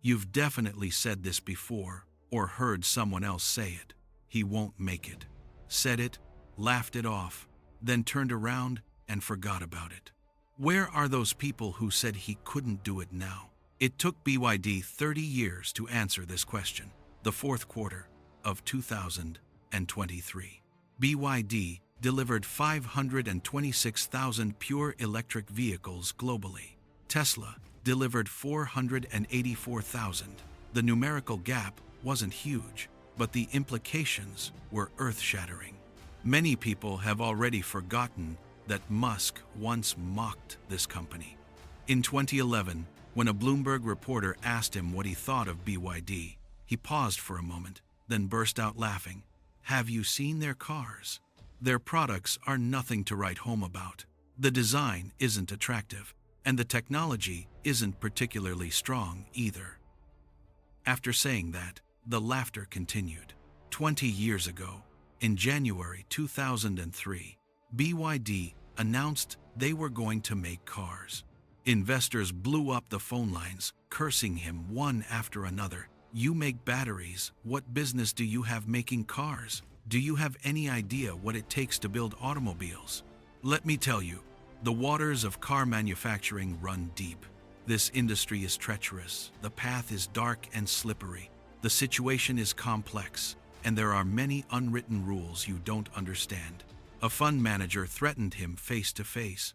You've definitely said this before, or heard someone else say it. He won't make it. Said it, laughed it off, then turned around and forgot about it. Where are those people who said he couldn't do it now? It took BYD 30 years to answer this question. The fourth quarter of 2023. BYD delivered 526,000 pure electric vehicles globally. Tesla delivered 484,000. The numerical gap wasn't huge, but the implications were earth-shattering. Many people have already forgotten that Musk once mocked this company. In 2011, when a Bloomberg reporter asked him what he thought of BYD, he paused for a moment, then burst out laughing. Have you seen their cars? Their products are nothing to write home about. The design isn't attractive, and the technology isn't particularly strong either. After saying that, the laughter continued. 20 years ago, in January 2003, BYD announced they were going to make cars. Investors blew up the phone lines, cursing him one after another. You make batteries, what business do you have making cars? Do you have any idea what it takes to build automobiles? Let me tell you, the waters of car manufacturing run deep. This industry is treacherous, the path is dark and slippery, the situation is complex, and there are many unwritten rules you don't understand. A fund manager threatened him face to face.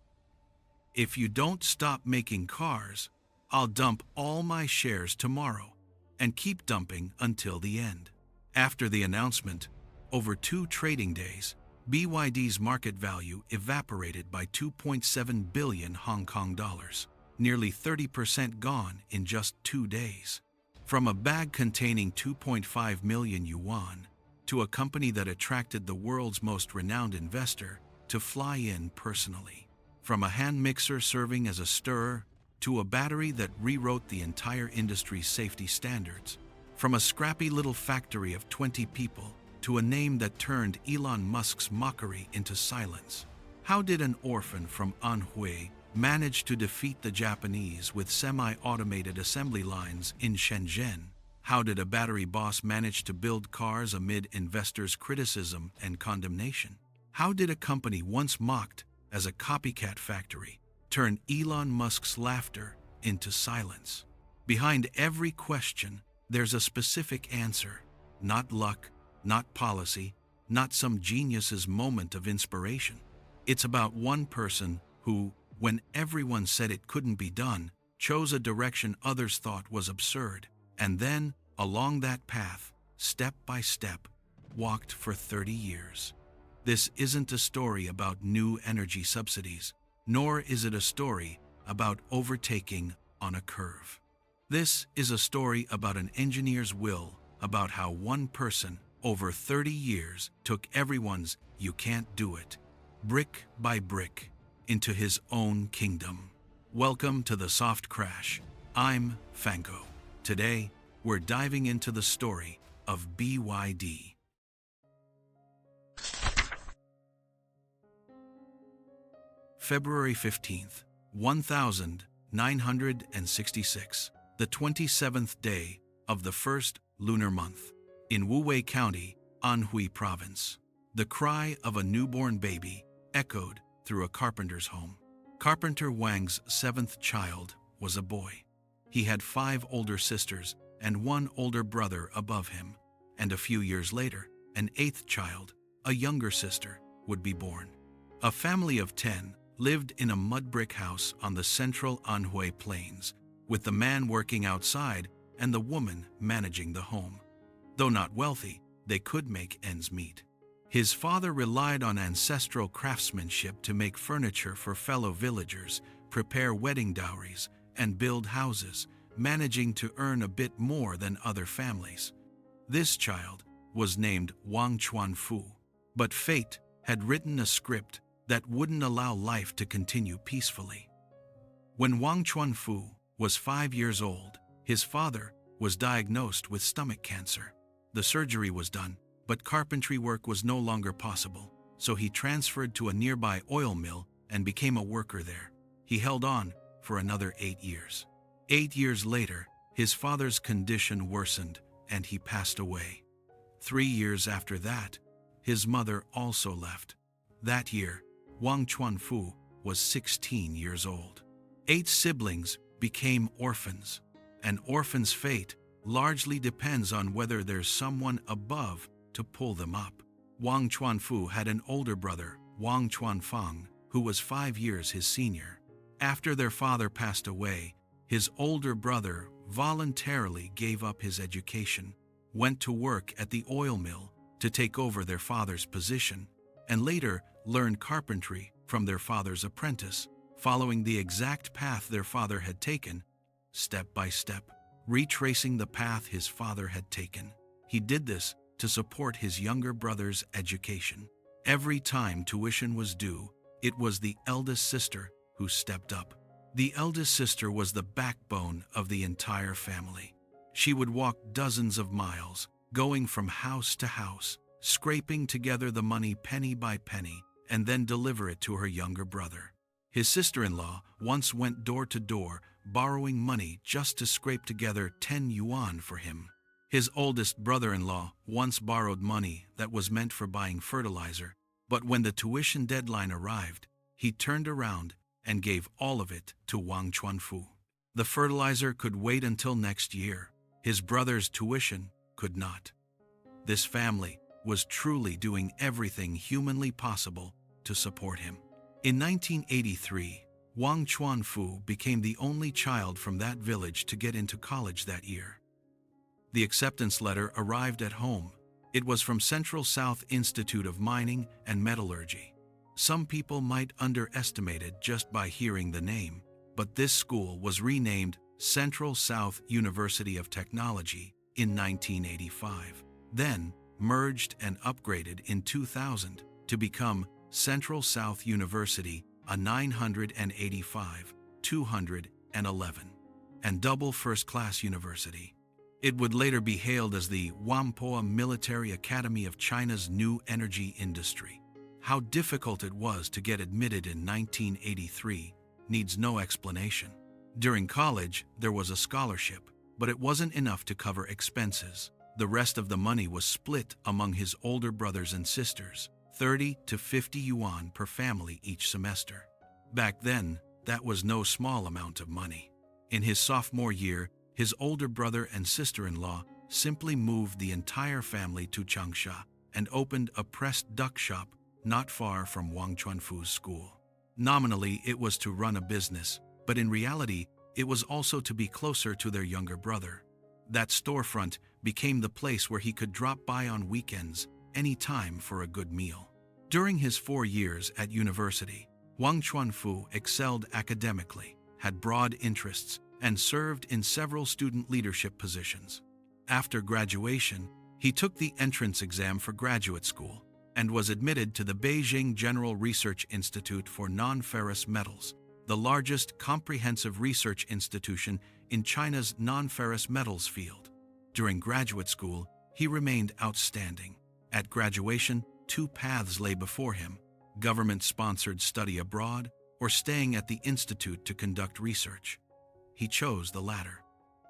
If you don't stop making cars, I'll dump all my shares tomorrow, and keep dumping until the end. After the announcement, over 2 trading days, BYD's market value evaporated by 2.7 billion Hong Kong dollars, nearly 30% gone in just 2 days. From a bag containing 2.5 million yuan, to a company that attracted the world's most renowned investor to fly in personally. From a hand mixer serving as a stirrer, to a battery that rewrote the entire industry's safety standards. From a scrappy little factory of 20 people, to a name that turned Elon Musk's mockery into silence. How did an orphan from Anhui manage to defeat the Japanese with semi-automated assembly lines in Shenzhen? How did a battery boss manage to build cars amid investors' criticism and condemnation? How did a company once mocked as a copycat factory turn Elon Musk's laughter into silence? Behind every question, there's a specific answer. Not luck, not policy, not some genius's moment of inspiration. It's about one person who, when everyone said it couldn't be done, chose a direction others thought was absurd, and then, along that path, step by step, walked for 30 years. This isn't a story about new energy subsidies, nor is it a story about overtaking on a curve. This is a story about an engineer's will, about how one person, over 30 years, took everyone's "you can't do it," brick by brick, into his own kingdom. Welcome to the Soft Crash. I'm Fango. Today, we're diving into the story of BYD. February 15th, 1966, the 27th day of the first lunar month. In Wuwei County, Anhui Province, the cry of a newborn baby echoed through a carpenter's home. Carpenter Wang's 7th child was a boy. He had 5 older sisters and 1 older brother above him, and a few years later, an 8th child, a younger sister, would be born. A family of 10 lived in a mud brick house on the central Anhui Plains, with the man working outside and the woman managing the home. Though not wealthy, they could make ends meet. His father relied on ancestral craftsmanship to make furniture for fellow villagers, prepare wedding dowries, and build houses, managing to earn a bit more than other families. This child was named Wang Chuanfu, but fate had written a script that wouldn't allow life to continue peacefully. When Wang Chuanfu was 5 years old, his father was diagnosed with stomach cancer. The surgery was done, but carpentry work was no longer possible, so he transferred to a nearby oil mill and became a worker there. He held on for another 8 years. 8 years later, His father's condition worsened and he passed away. 3 years after that, his mother also left. That year, Wang Chuanfu was 16 years old. 8 siblings became orphans. An orphan's fate largely depends on whether there's someone above to pull them up. Wang Chuanfu had an older brother, Wang Chuanfang, who was 5 years his senior. After their father passed away, his older brother voluntarily gave up his education, went to work at the oil mill to take over their father's position, and later learned carpentry from their father's apprentice, following the exact path their father had taken, step by step, retracing the path his father had taken. He did this to support his younger brother's education. Every time tuition was due, it was the eldest sister who stepped up. The eldest sister was the backbone of the entire family. She would walk dozens of miles, going from house to house, scraping together the money penny by penny, and then deliver it to her younger brother. His sister-in-law once went door to door, borrowing money just to scrape together 10 yuan for him. His oldest brother-in-law once borrowed money that was meant for buying fertilizer, but when the tuition deadline arrived, he turned around and gave all of it to Wang Chuanfu. The fertilizer could wait until next year. His brother's tuition could not. This family was truly doing everything humanly possible to support him. In 1983, Wang Chuanfu became the only child from that village to get into college that year. The acceptance letter arrived at home. It was from Central South Institute of Mining and Metallurgy. Some people might underestimate it just by hearing the name, but this school was renamed Central South University of Technology in 1985, then merged and upgraded in 2000 to become Central South University, a 985, 211, and double first-class university. It would later be hailed as the Whampoa Military Academy of China's new energy industry. How difficult it was to get admitted in 1983 needs no explanation. During college, there was a scholarship, but it wasn't enough to cover expenses. The rest of the money was split among his older brothers and sisters, 30 to 50 yuan per family each semester. Back then, that was no small amount of money. In his sophomore year, his older brother and sister-in-law simply moved the entire family to Changsha and opened a pressed duck shop not far from Wang Chuanfu's school. Nominally, it was to run a business, but in reality, it was also to be closer to their younger brother. That storefront became the place where he could drop by on weekends, any time for a good meal. During his 4 years at university, Wang Chuanfu excelled academically, had broad interests, and served in several student leadership positions. After graduation, he took the entrance exam for graduate school and was admitted to the Beijing General Research Institute for Non-Ferrous Metals, the largest comprehensive research institution in China's non-ferrous metals field. During graduate school, he remained outstanding. At graduation, 2 paths lay before him: government-sponsored study abroad or staying at the institute to conduct research. He chose the latter.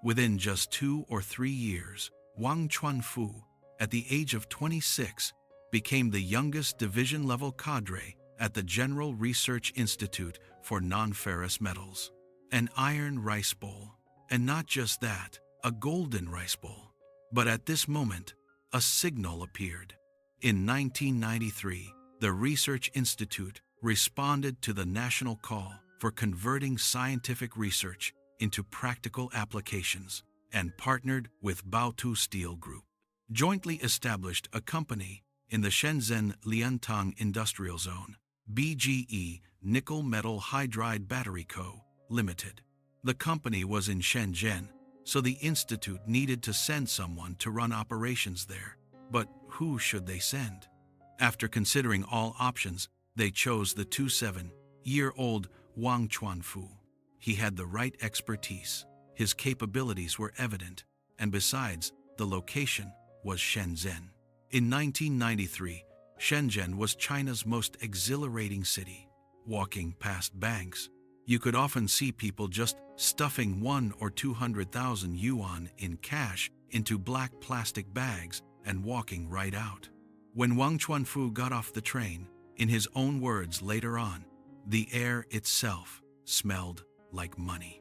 Within just 2 or 3 years, Wang Chuanfu, at the age of 26, became the youngest division-level cadre at the General Research Institute for Non-Ferrous Metals. An iron rice bowl, and not just that, a golden rice bowl. But at this moment, a signal appeared. In 1993, the Research Institute responded to the national call for converting scientific research into practical applications and partnered with Baotu Steel Group. Jointly established a company in the Shenzhen Liantang Industrial Zone, BGE Nickel Metal Hydride Battery Co., Limited. The company was in Shenzhen, so the institute needed to send someone to run operations there. But who should they send? After considering all options, they chose the 27-year-old Wang Chuanfu. He had the right expertise, his capabilities were evident, and besides, the location was Shenzhen. In 1993, Shenzhen was China's most exhilarating city. Walking past banks, You could often see people just stuffing 1 or 200,000 yuan in cash into black plastic bags and walking right out. When Wang Chuanfu got off the train, in his own words later on, the air itself smelled like money.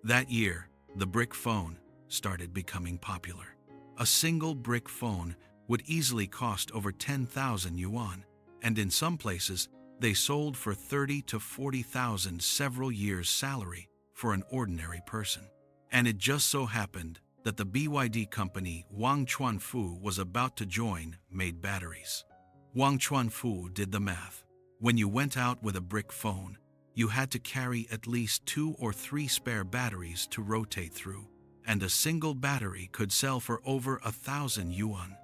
That year, the brick phone started becoming popular. A single brick phone would easily cost over 10,000 yuan, and in some places, they sold for 30 to 40,000, several years' salary for an ordinary person. And it just so happened that the BYD company Wang Chuanfu was about to join made batteries. Wang Chuanfu did the math. When you went out with a brick phone, you had to carry at least 2 or 3 spare batteries to rotate through, and a single battery could sell for over 1,000 yuan.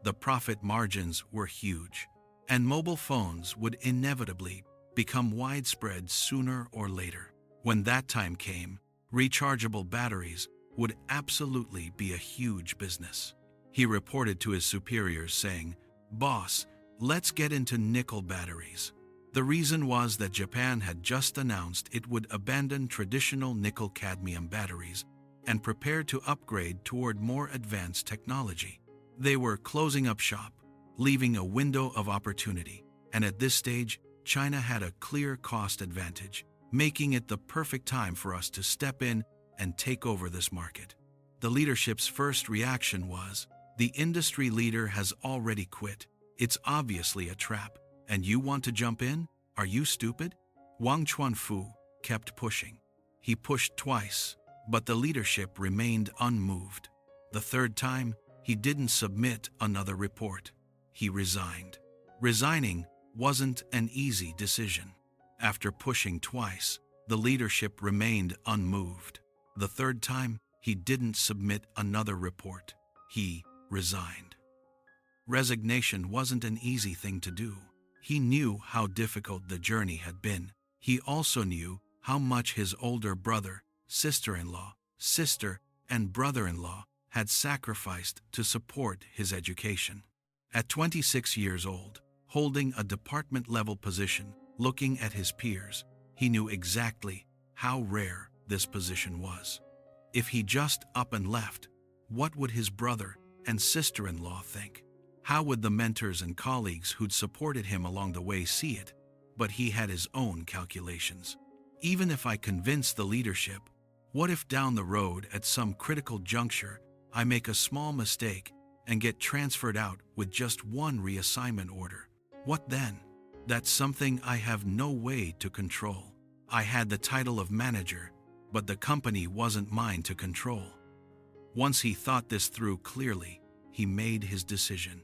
The profit margins were huge, and mobile phones would inevitably become widespread sooner or later. When that time came, rechargeable batteries would absolutely be a huge business. He reported to his superiors saying, "Boss, let's get into nickel batteries." The reason was that Japan had just announced it would abandon traditional nickel-cadmium batteries and prepare to upgrade toward more advanced technology. They were closing up shop, leaving a window of opportunity, and at this stage, China had a clear cost advantage, making it the perfect time for us to step in and take over this market. The leadership's first reaction was, "The industry leader has already quit. It's obviously a trap, and you want to jump in? Are you stupid?" Wang Chuanfu kept pushing. He pushed twice, but the leadership remained unmoved. The third time, he didn't submit another report. He resigned. Resigning wasn't an easy decision. After pushing twice, the leadership remained unmoved. The third time, he didn't submit another report. He resigned. Resignation wasn't an easy thing to do. He knew how difficult the journey had been. He also knew how much his older brother, sister-in-law, sister, and brother-in-law had sacrificed to support his education. At 26 years old, holding a department-level position, looking at his peers, he knew exactly how rare this position was. If he just up and left, what would his brother and sister-in-law think? How would the mentors and colleagues who'd supported him along the way see it? But he had his own calculations. Even if I convince the leadership, what if down the road at some critical juncture I make a small mistake and get transferred out with just one reassignment order? What then? That's something I have no way to control. I had the title of manager, but the company wasn't mine to control. Once he thought this through clearly, he made his decision.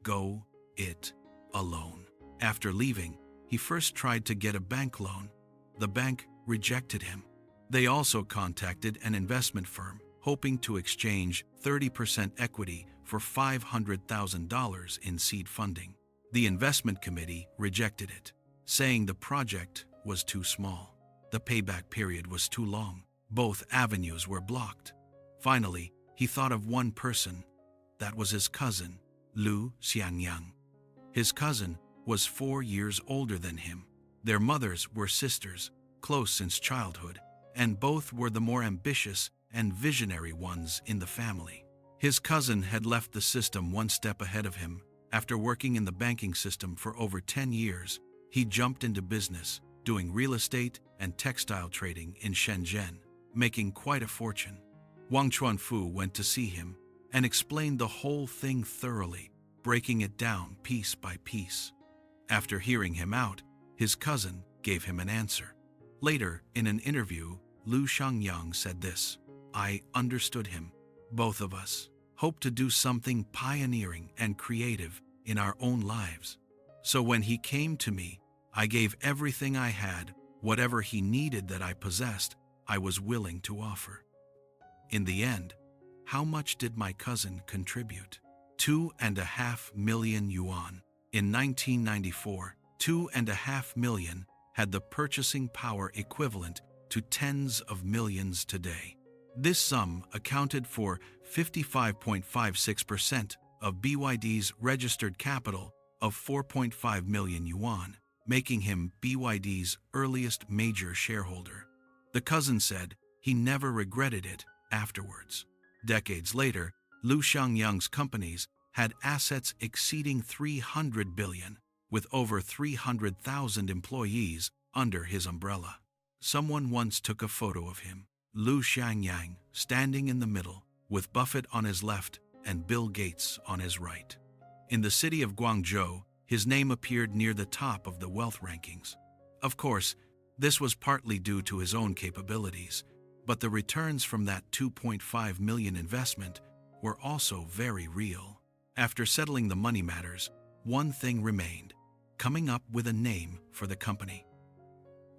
Go it alone. After leaving, he first tried to get a bank loan. The bank rejected him. They also contacted an investment firm, hoping to exchange 30% equity for $500,000 in seed funding. The investment committee rejected it, saying the project was too small. The payback period was too long. Both avenues were blocked. Finally, he thought of one person. That was his cousin, Lu Xiangyang. His cousin was 4 years older than him. Their mothers were sisters, close since childhood, and both were the more ambitious and visionary ones in the family. His cousin had left the system one step ahead of him. After working in the banking system for over 10 years, he jumped into business, doing real estate and textile trading in Shenzhen, making quite a fortune. Wang Chuanfu went to see him and explained the whole thing thoroughly, breaking it down piece by piece. After hearing him out, his cousin gave him an answer. Later, in an interview, Lu Xiangyang said this: "I understood him. Both of us hope to do something pioneering and creative in our own lives. So when he came to me, I gave everything I had. Whatever he needed that I possessed, I was willing to offer." In the end, how much did my cousin contribute? 2.5 million yuan. In 1994, 2.5 million had the purchasing power equivalent to tens of millions today. This sum accounted for 55.56% of BYD's registered capital of 4.5 million yuan. making him BYD's earliest major shareholder. The cousin said he never regretted it afterwards. Decades later, Liu Xiangyang's companies had assets exceeding 300 billion, with over 300,000 employees under his umbrella. Someone once took a photo of him, Liu Xiangyang, standing in the middle, with Buffett on his left and Bill Gates on his right. In the city of Guangzhou, his name appeared near the top of the wealth rankings. Of course, this was partly due to his own capabilities, but the returns from that 2.5 million investment were also very real. After settling the money matters, one thing remained: coming up with a name for the company.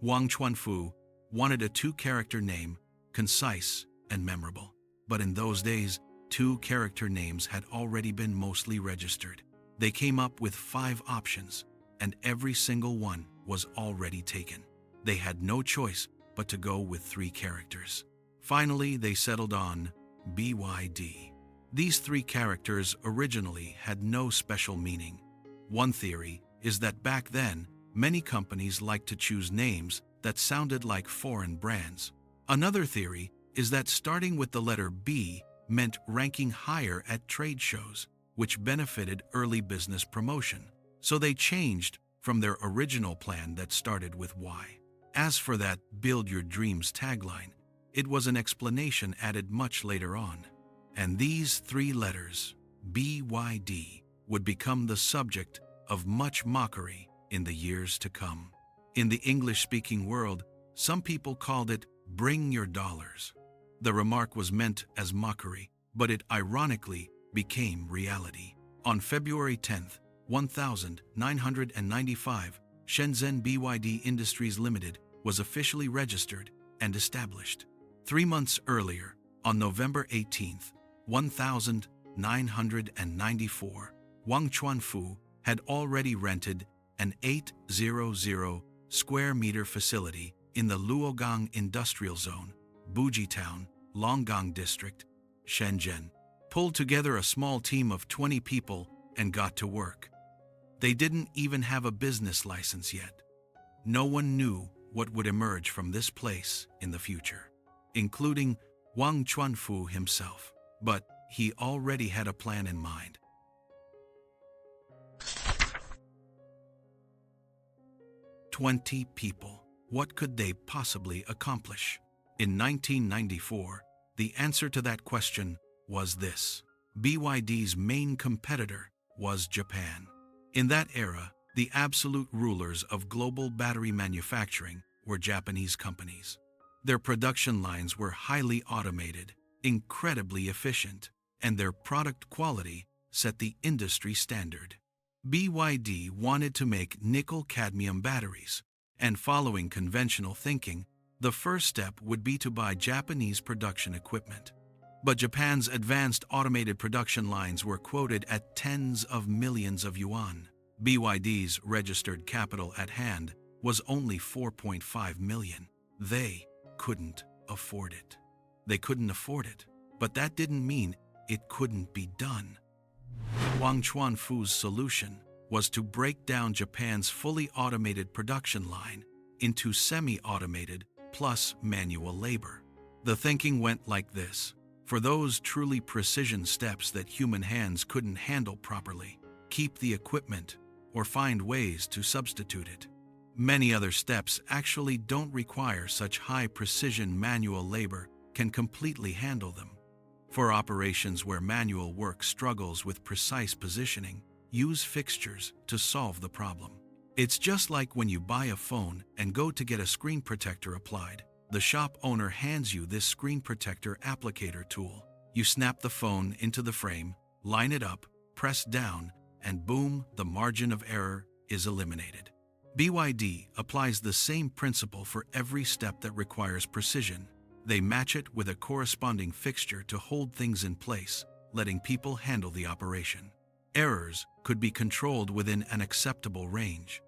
Wang Chuanfu wanted a two-character name, concise and memorable. But in those days, two-character names had already been mostly registered. They came up with 5 options, and every single one was already taken. They had no choice but to go with 3 characters. Finally, they settled on BYD. These 3 characters originally had no special meaning. One theory is that back then, many companies liked to choose names that sounded like foreign brands. Another theory is that starting with the letter B meant ranking higher at trade shows, which benefited early business promotion. So they changed from their original plan that started with Y. As for that "Build Your Dreams" tagline, it was an explanation added much later on. And these 3 letters, BYD, would become the subject of much mockery in the years to come. In the English-speaking world, some people called it "Bring Your Dollars." The remark was meant as mockery, but it ironically became reality. On February 10, 1995, Shenzhen BYD Industries Limited was officially registered and established. 3 months earlier, on November 18, 1994, Wang Chuanfu had already rented an 800 square meter facility in the Luogang Industrial Zone, Bujitown, Longgang District, Shenzhen, pulled together a small team of 20 people and got to work. They didn't even have a business license yet. No one knew what would emerge from this place in the future, including Wang Chuanfu himself. But he already had a plan in mind. "20 people. What could they possibly accomplish?" In 1994, the answer to that question was this: BYD's main competitor was Japan. In that era, the absolute rulers of global battery manufacturing were Japanese companies. Their production lines were highly automated, incredibly efficient, and their product quality set the industry standard. BYD wanted to make nickel-cadmium batteries, and following conventional thinking, the first step would be to buy Japanese production equipment. But Japan's advanced automated production lines were quoted at tens of millions of yuan. BYD's registered capital at hand was only 4.5 million. They couldn't afford it. They couldn't afford it, but that didn't mean it couldn't be done. Wang Chuanfu's solution was to break down Japan's fully automated production line into semi-automated plus manual labor. The thinking went like this: for those truly precision steps that human hands couldn't handle properly, keep the equipment or find ways to substitute it. Many other steps actually don't require such high precision manual labor can completely handle them. For operations where manual work struggles with precise positioning, use fixtures to solve the problem. It's just like when you buy a phone and go to get a screen protector applied. The shop owner hands you this screen protector applicator tool. You snap the phone into the frame, line it up, press down, and boom, the margin of error is eliminated. BYD applies the same principle for every step that requires precision. They match it with a corresponding fixture to hold things in place, letting people handle the operation. Errors could be controlled within an acceptable range.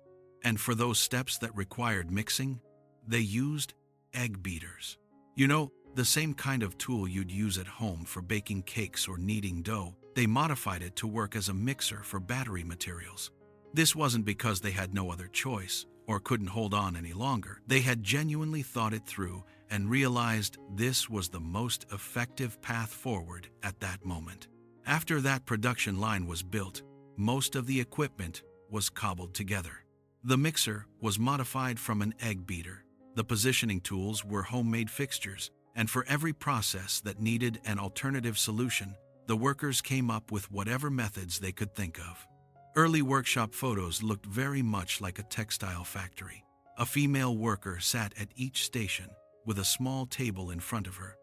And for those steps that required mixing, they used egg beaters. You know, the same kind of tool you'd use at home for baking cakes or kneading dough. They modified it to work as a mixer for battery materials. This wasn't because they had no other choice or couldn't hold on any longer. They had genuinely thought it through and realized this was the most effective path forward at that moment. After that production line was built, most of the equipment was cobbled together. The mixer was modified from an egg beater. The positioning tools were homemade fixtures, and for every process that needed an alternative solution, the workers came up with whatever methods they could think of. Early workshop photos looked very much like a textile factory. A female worker sat at each station with a small table in front of her.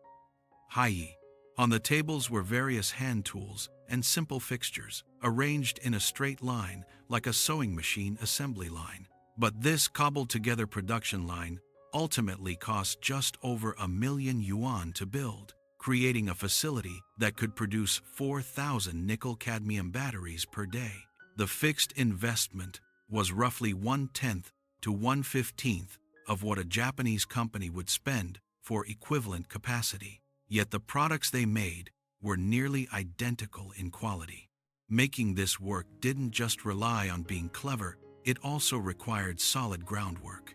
Dayhe. On the tables were various hand tools and simple fixtures, arranged in a straight line like a sewing machine assembly line. But this cobbled-together production line ultimately cost just over $1,000,000 to build, creating a facility that could produce 4,000 nickel-cadmium batteries per day. The fixed investment was roughly 1/10 to 1/15 of what a Japanese company would spend for equivalent capacity. Yet the products they made were nearly identical in quality. Making this work didn't just rely on being clever, it also required solid groundwork.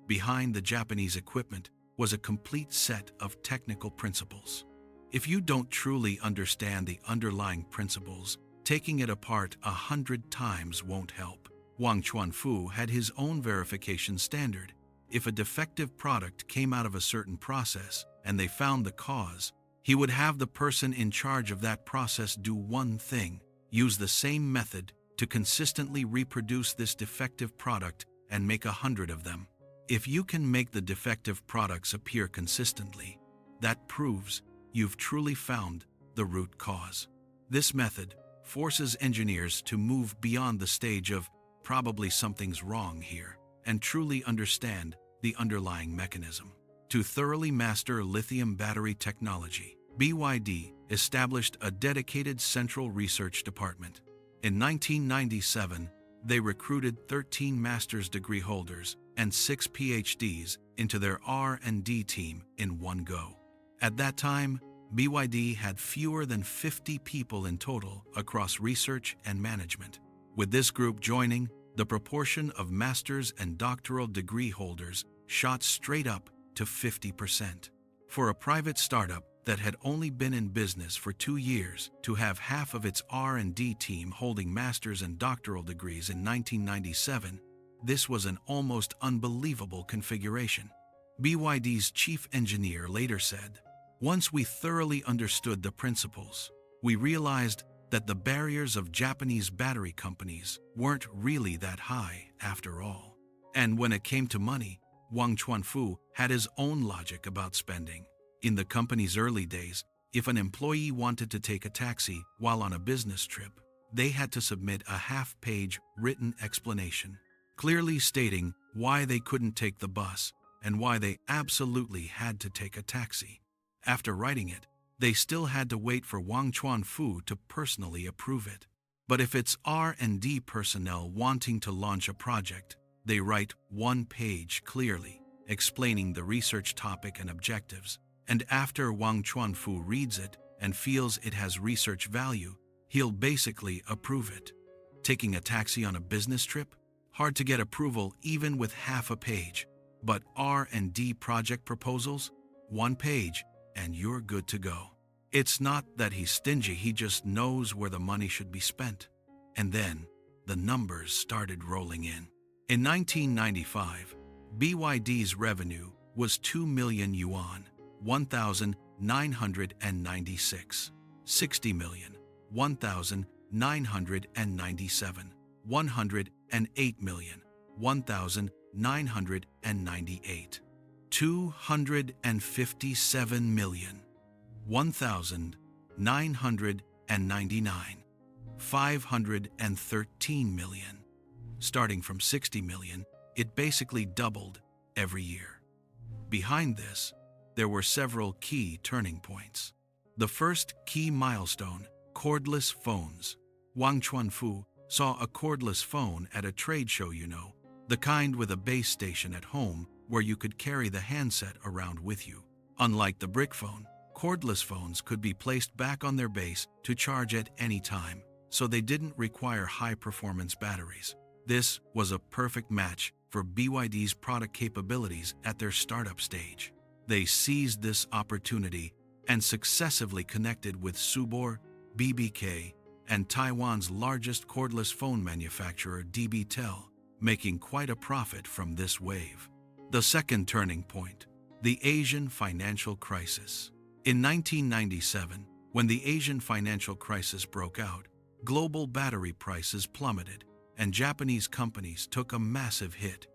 Behind the Japanese equipment was a complete set of technical principles. If you don't truly understand the underlying principles, taking it apart 100 times won't help. Wang Chuanfu had his own verification standard. If a defective product came out of a certain process and they found the cause, he would have the person in charge of that process do one thing: use the same method to consistently reproduce this defective product and make 100 of them. If you can make the defective products appear consistently, that proves you've truly found the root cause. This method forces engineers to move beyond the stage of probably something's wrong here and truly understand the underlying mechanism. To thoroughly master lithium battery technology, BYD established a dedicated central research department. In 1997, they recruited 13 master's degree holders and 6 PhDs into their R&D team in one go. At that time, BYD had fewer than 50 people in total across research and management. With this group joining, the proportion of master's and doctoral degree holders shot straight up to 50%. For a private startup that had only been in business for 2 years, to have half of its R&D team holding master's and doctoral degrees in 1997, this was an almost unbelievable configuration. BYD's chief engineer later said, "Once we thoroughly understood the principles, we realized that the barriers of Japanese battery companies weren't really that high after all." And when it came to money, Wang Chuanfu had his own logic about spending. In the company's early days, if an employee wanted to take a taxi while on a business trip, they had to submit a half-page written explanation, clearly stating why they couldn't take the bus and why they absolutely had to take a taxi. After writing it, they still had to wait for Wang Chuanfu to personally approve it. But if it's R&D personnel wanting to launch a project, they write one page clearly, explaining the research topic and objectives. And after Wang Chuanfu reads it and feels it has research value, he'll basically approve it. Taking a taxi on a business trip? Hard to get approval even with half a page. But R&D project proposals? One page, and you're good to go. It's not that he's stingy, he just knows where the money should be spent. And then, the numbers started rolling in. In 1995, BYD's revenue was 2 million yuan, 1,996, 60 million, 1,997, 108 million, 1,998, 257 million, 1,999, 513 million. Starting from 60 million, it basically doubled every year. Behind this, there were several key turning points. The first key milestone, cordless phones. Wang Chuanfu saw a cordless phone at a trade show, the kind with a base station at home where you could carry the handset around with you. Unlike the brick phone, cordless phones could be placed back on their base to charge at any time, so they didn't require high-performance batteries. This was a perfect match for BYD's product capabilities at their startup stage. They seized this opportunity and successively connected with Subor, BBK, and Taiwan's largest cordless phone manufacturer DBTel, making quite a profit from this wave. The second turning point, the Asian financial crisis. In 1997, when the Asian financial crisis broke out, global battery prices plummeted, and Japanese companies took a massive hit.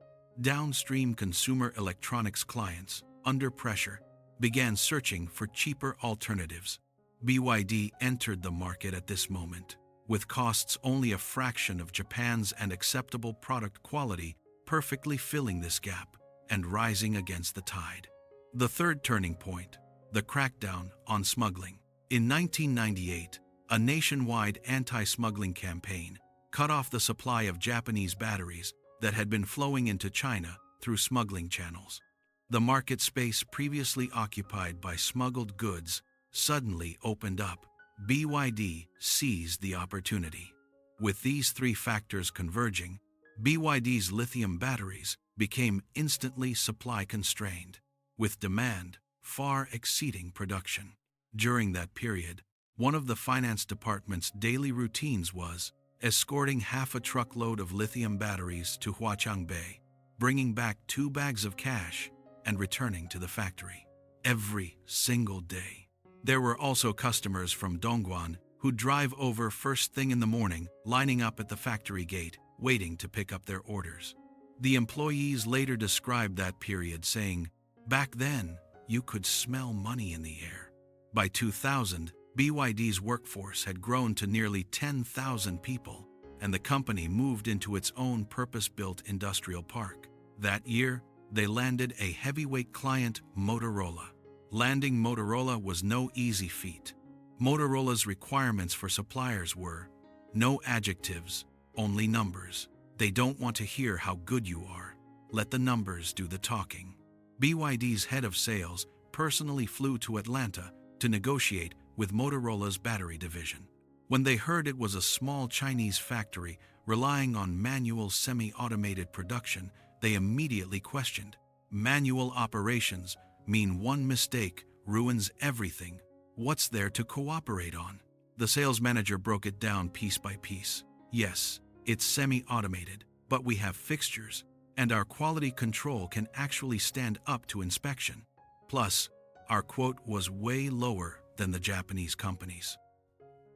Downstream consumer electronics clients, under pressure, began searching for cheaper alternatives. BYD entered the market at this moment, with costs only a fraction of Japan's and acceptable product quality, perfectly filling this gap and rising against the tide. The third turning point, the crackdown on smuggling. In 1998, a nationwide anti-smuggling campaign cut off the supply of Japanese batteries that had been flowing into China through smuggling channels. The market space previously occupied by smuggled goods suddenly opened up. BYD seized the opportunity. With these three factors converging, BYD's lithium batteries became instantly supply-constrained, with demand far exceeding production. During that period, one of the finance department's daily routines was escorting half a truckload of lithium batteries to Huaqiang Bay, bringing back 2 bags of cash, and returning to the factory. Every single day. There were also customers from Dongguan who'd drive over first thing in the morning, lining up at the factory gate, waiting to pick up their orders. The employees later described that period saying, "Back then, you could smell money in the air." By 2000, BYD's workforce had grown to nearly 10,000 people, and the company moved into its own purpose-built industrial park. That year, they landed a heavyweight client, Motorola. Landing Motorola was no easy feat. Motorola's requirements for suppliers were no adjectives, only numbers. They don't want to hear how good you are. Let the numbers do the talking. BYD's head of sales personally flew to Atlanta to negotiate with Motorola's battery division. When they heard it was a small Chinese factory relying on manual semi-automated production, they immediately questioned. Manual operations mean one mistake ruins everything. What's there to cooperate on? The sales manager broke it down piece by piece. Yes, it's semi-automated, but we have fixtures, and our quality control can actually stand up to inspection. Plus, our quote was way lower than the Japanese companies.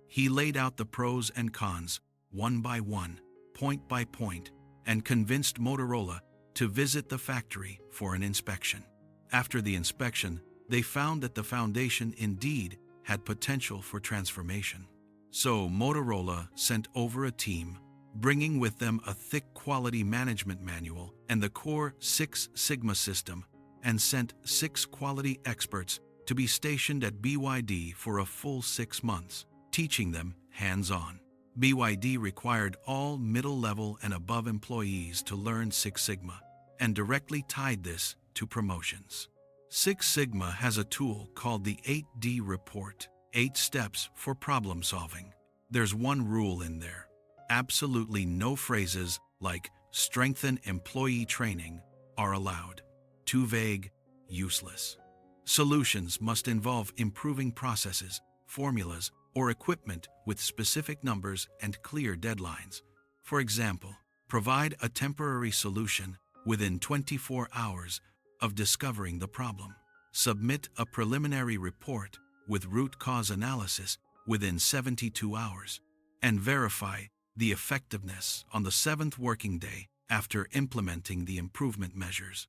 He laid out the pros and cons, one by one, point by point, and convinced Motorola to visit the factory for an inspection. After the inspection, they found that the foundation indeed had potential for transformation. So Motorola sent over a team, bringing with them a thick quality management manual and the core Six Sigma system, and sent 6 quality experts to be stationed at BYD for a full 6 months, teaching them hands-on. BYD required all middle-level and above employees to learn Six Sigma, and directly tied this to promotions. Six Sigma has a tool called the 8D report, 8 steps for problem solving. There's one rule in there. Absolutely no phrases like strengthen employee training are allowed. Too vague, useless. Solutions must involve improving processes, formulas, or equipment with specific numbers and clear deadlines. For example, provide a temporary solution within 24 hours of discovering the problem. Submit a preliminary report with root cause analysis within 72 hours, and verify the effectiveness on the 7th working day after implementing the improvement measures.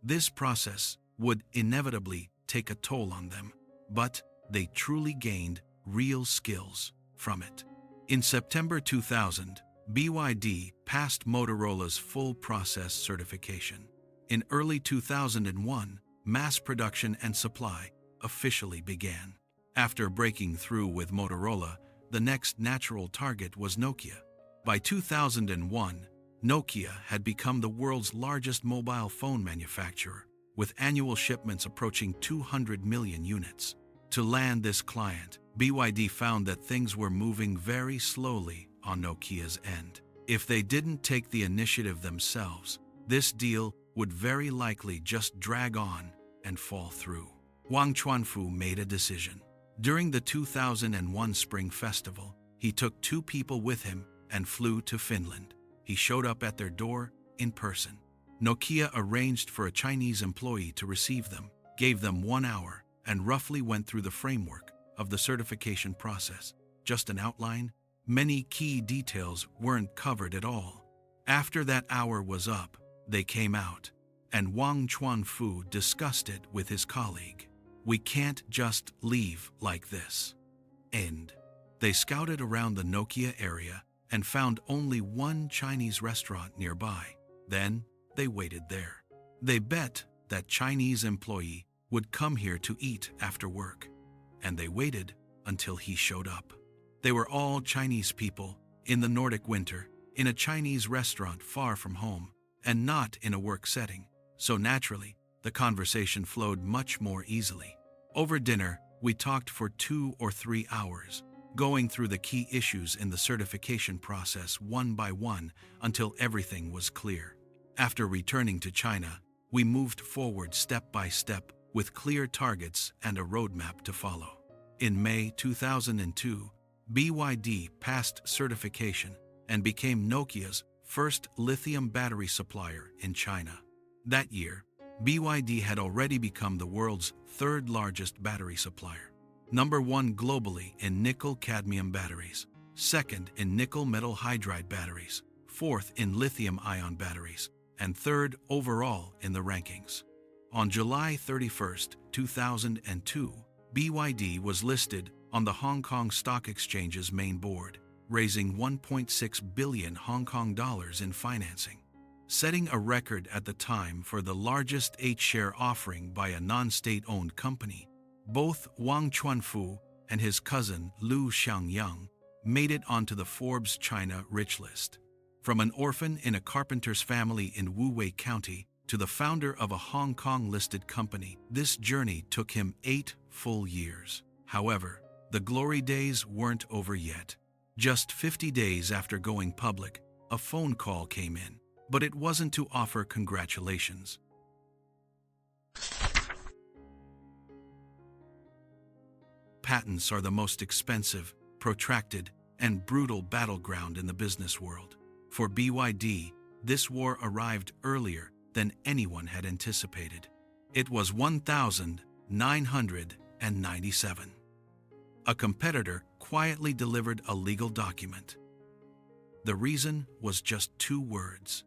This process would inevitably take a toll on them, but they truly gained real skills from it. In September 2000, BYD passed Motorola's full process certification. In early 2001, mass production and supply officially began. After breaking through with Motorola, the next natural target was Nokia. By 2001, Nokia had become the world's largest mobile phone manufacturer, with annual shipments approaching 200 million units. To land this client, BYD found that things were moving very slowly on Nokia's end. If they didn't take the initiative themselves, this deal would very likely just drag on and fall through. Wang Chuanfu made a decision. During the 2001 Spring Festival, he took 2 people with him and flew to Finland. He showed up at their door in person. Nokia arranged for a Chinese employee to receive them, gave them 1 hour, and roughly went through the framework of the certification process. Just an outline. Many key details weren't covered at all. After that hour was up, they came out, and Wang Chuanfu discussed it with his colleague. "We can't just leave like this." End. They scouted around the Nokia area and found only one Chinese restaurant nearby. Then they waited there. They bet that Chinese employee would come here to eat after work, and they waited until he showed up. They were all Chinese people in the Nordic winter, in a Chinese restaurant far from home, and not in a work setting, so naturally, the conversation flowed much more easily. Over dinner, we talked for 2 or 3 hours, going through the key issues in the certification process one by one until everything was clear. After returning to China, we moved forward step by step with clear targets and a roadmap to follow. In May 2002, BYD passed certification and became Nokia's first lithium battery supplier in China. That year, BYD had already become the world's 3rd largest battery supplier. Number 1 globally in nickel-cadmium batteries, 2nd in nickel metal hydride batteries, 4th in lithium-ion batteries, and 3rd overall in the rankings. On July 31, 2002, BYD was listed on the Hong Kong Stock Exchange's main board, raising 1.6 billion Hong Kong dollars in financing, setting a record at the time for the largest 8-share offering by a non-state-owned company. Both Wang Chuanfu and his cousin Liu Xiangyang made it onto the Forbes China Rich List. From an orphan in a carpenter's family in Wuwei County to the founder of a Hong Kong-listed company, this journey took him 8 full years. However, the glory days weren't over yet. Just 50 days after going public, a phone call came in, but it wasn't to offer congratulations. Patents are the most expensive, protracted, and brutal battleground in the business world. For BYD, this war arrived earlier than anyone had anticipated. It was 1997. A competitor quietly delivered a legal document. The reason was just 2 words: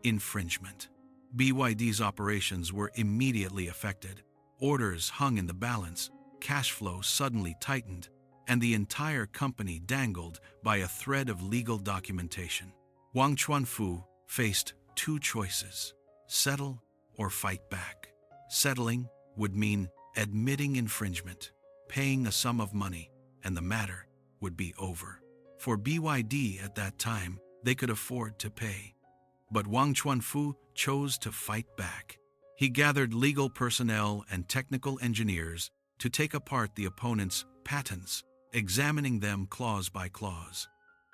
infringement. BYD's operations were immediately affected. Orders hung in the balance, cash flow suddenly tightened, and the entire company dangled by a thread of legal documentation. Wang Chuanfu faced 2 choices: settle or fight back. Settling would mean admitting infringement, paying a sum of money, and the matter would be over. For BYD at that time, they could afford to pay. But Wang Chuanfu chose to fight back. He gathered legal personnel and technical engineers to take apart the opponent's patents, examining them clause by clause.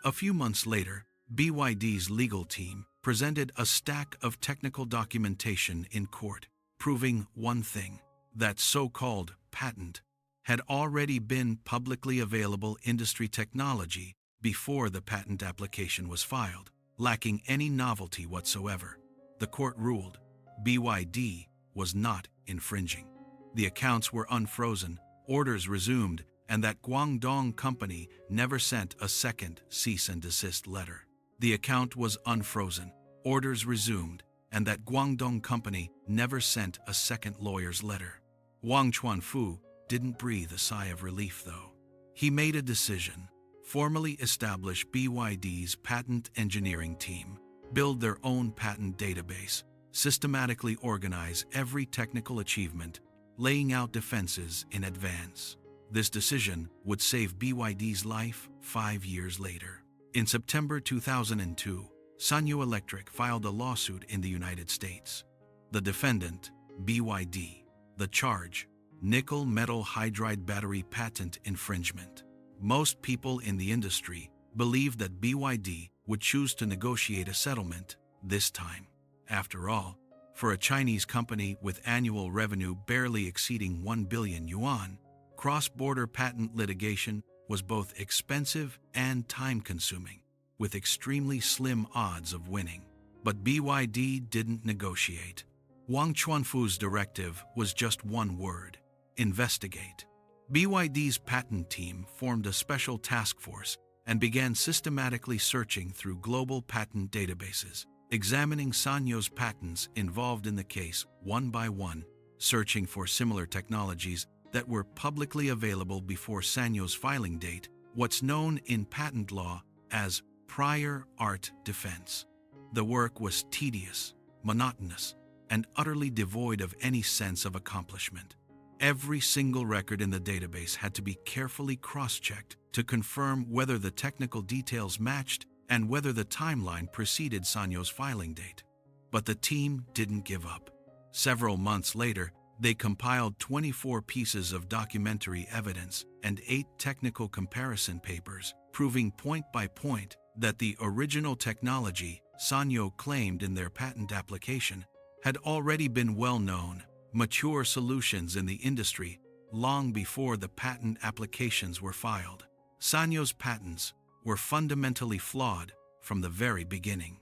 A few months later, BYD's legal team presented a stack of technical documentation in court, proving one thing: that so-called patent had already been publicly available industry technology before the patent application was filed, lacking any novelty whatsoever. The court ruled BYD was not infringing. The accounts were unfrozen, orders resumed, and that Guangdong company never sent a second cease and desist letter. The account was unfrozen, orders resumed, and that Guangdong company never sent a second lawyer's letter. Wang Chuanfu didn't breathe a sigh of relief, though. He made a decision: formally establish BYD's patent engineering team, build their own patent database, systematically organize every technical achievement, laying out defenses in advance. This decision would save BYD's life 5 years later. In September 2002, Sanyo Electric filed a lawsuit in the United States. The defendant, BYD. The charge: nickel metal hydride battery patent infringement. Most people in the industry believed that BYD would choose to negotiate a settlement this time. After all, for a Chinese company with annual revenue barely exceeding 1 billion yuan, cross-border patent litigation was both expensive and time-consuming, with extremely slim odds of winning. But BYD didn't negotiate. Wang Chuanfu's directive was just one word: investigate. BYD's patent team formed a special task force and began systematically searching through global patent databases, examining Sanyo's patents involved in the case one by one, searching for similar technologies that were publicly available before Sanyo's filing date, what's known in patent law as prior art defense. The work was tedious, monotonous, and utterly devoid of any sense of accomplishment. Every single record in the database had to be carefully cross-checked to confirm whether the technical details matched and whether the timeline preceded Sanyo's filing date. But the team didn't give up. Several months later, they compiled 24 pieces of documentary evidence and 8 technical comparison papers, proving point by point that the original technology Sanyo claimed in their patent application had already been well-known, mature solutions in the industry long before the patent applications were filed. Sanyo's patents were fundamentally flawed from the very beginning.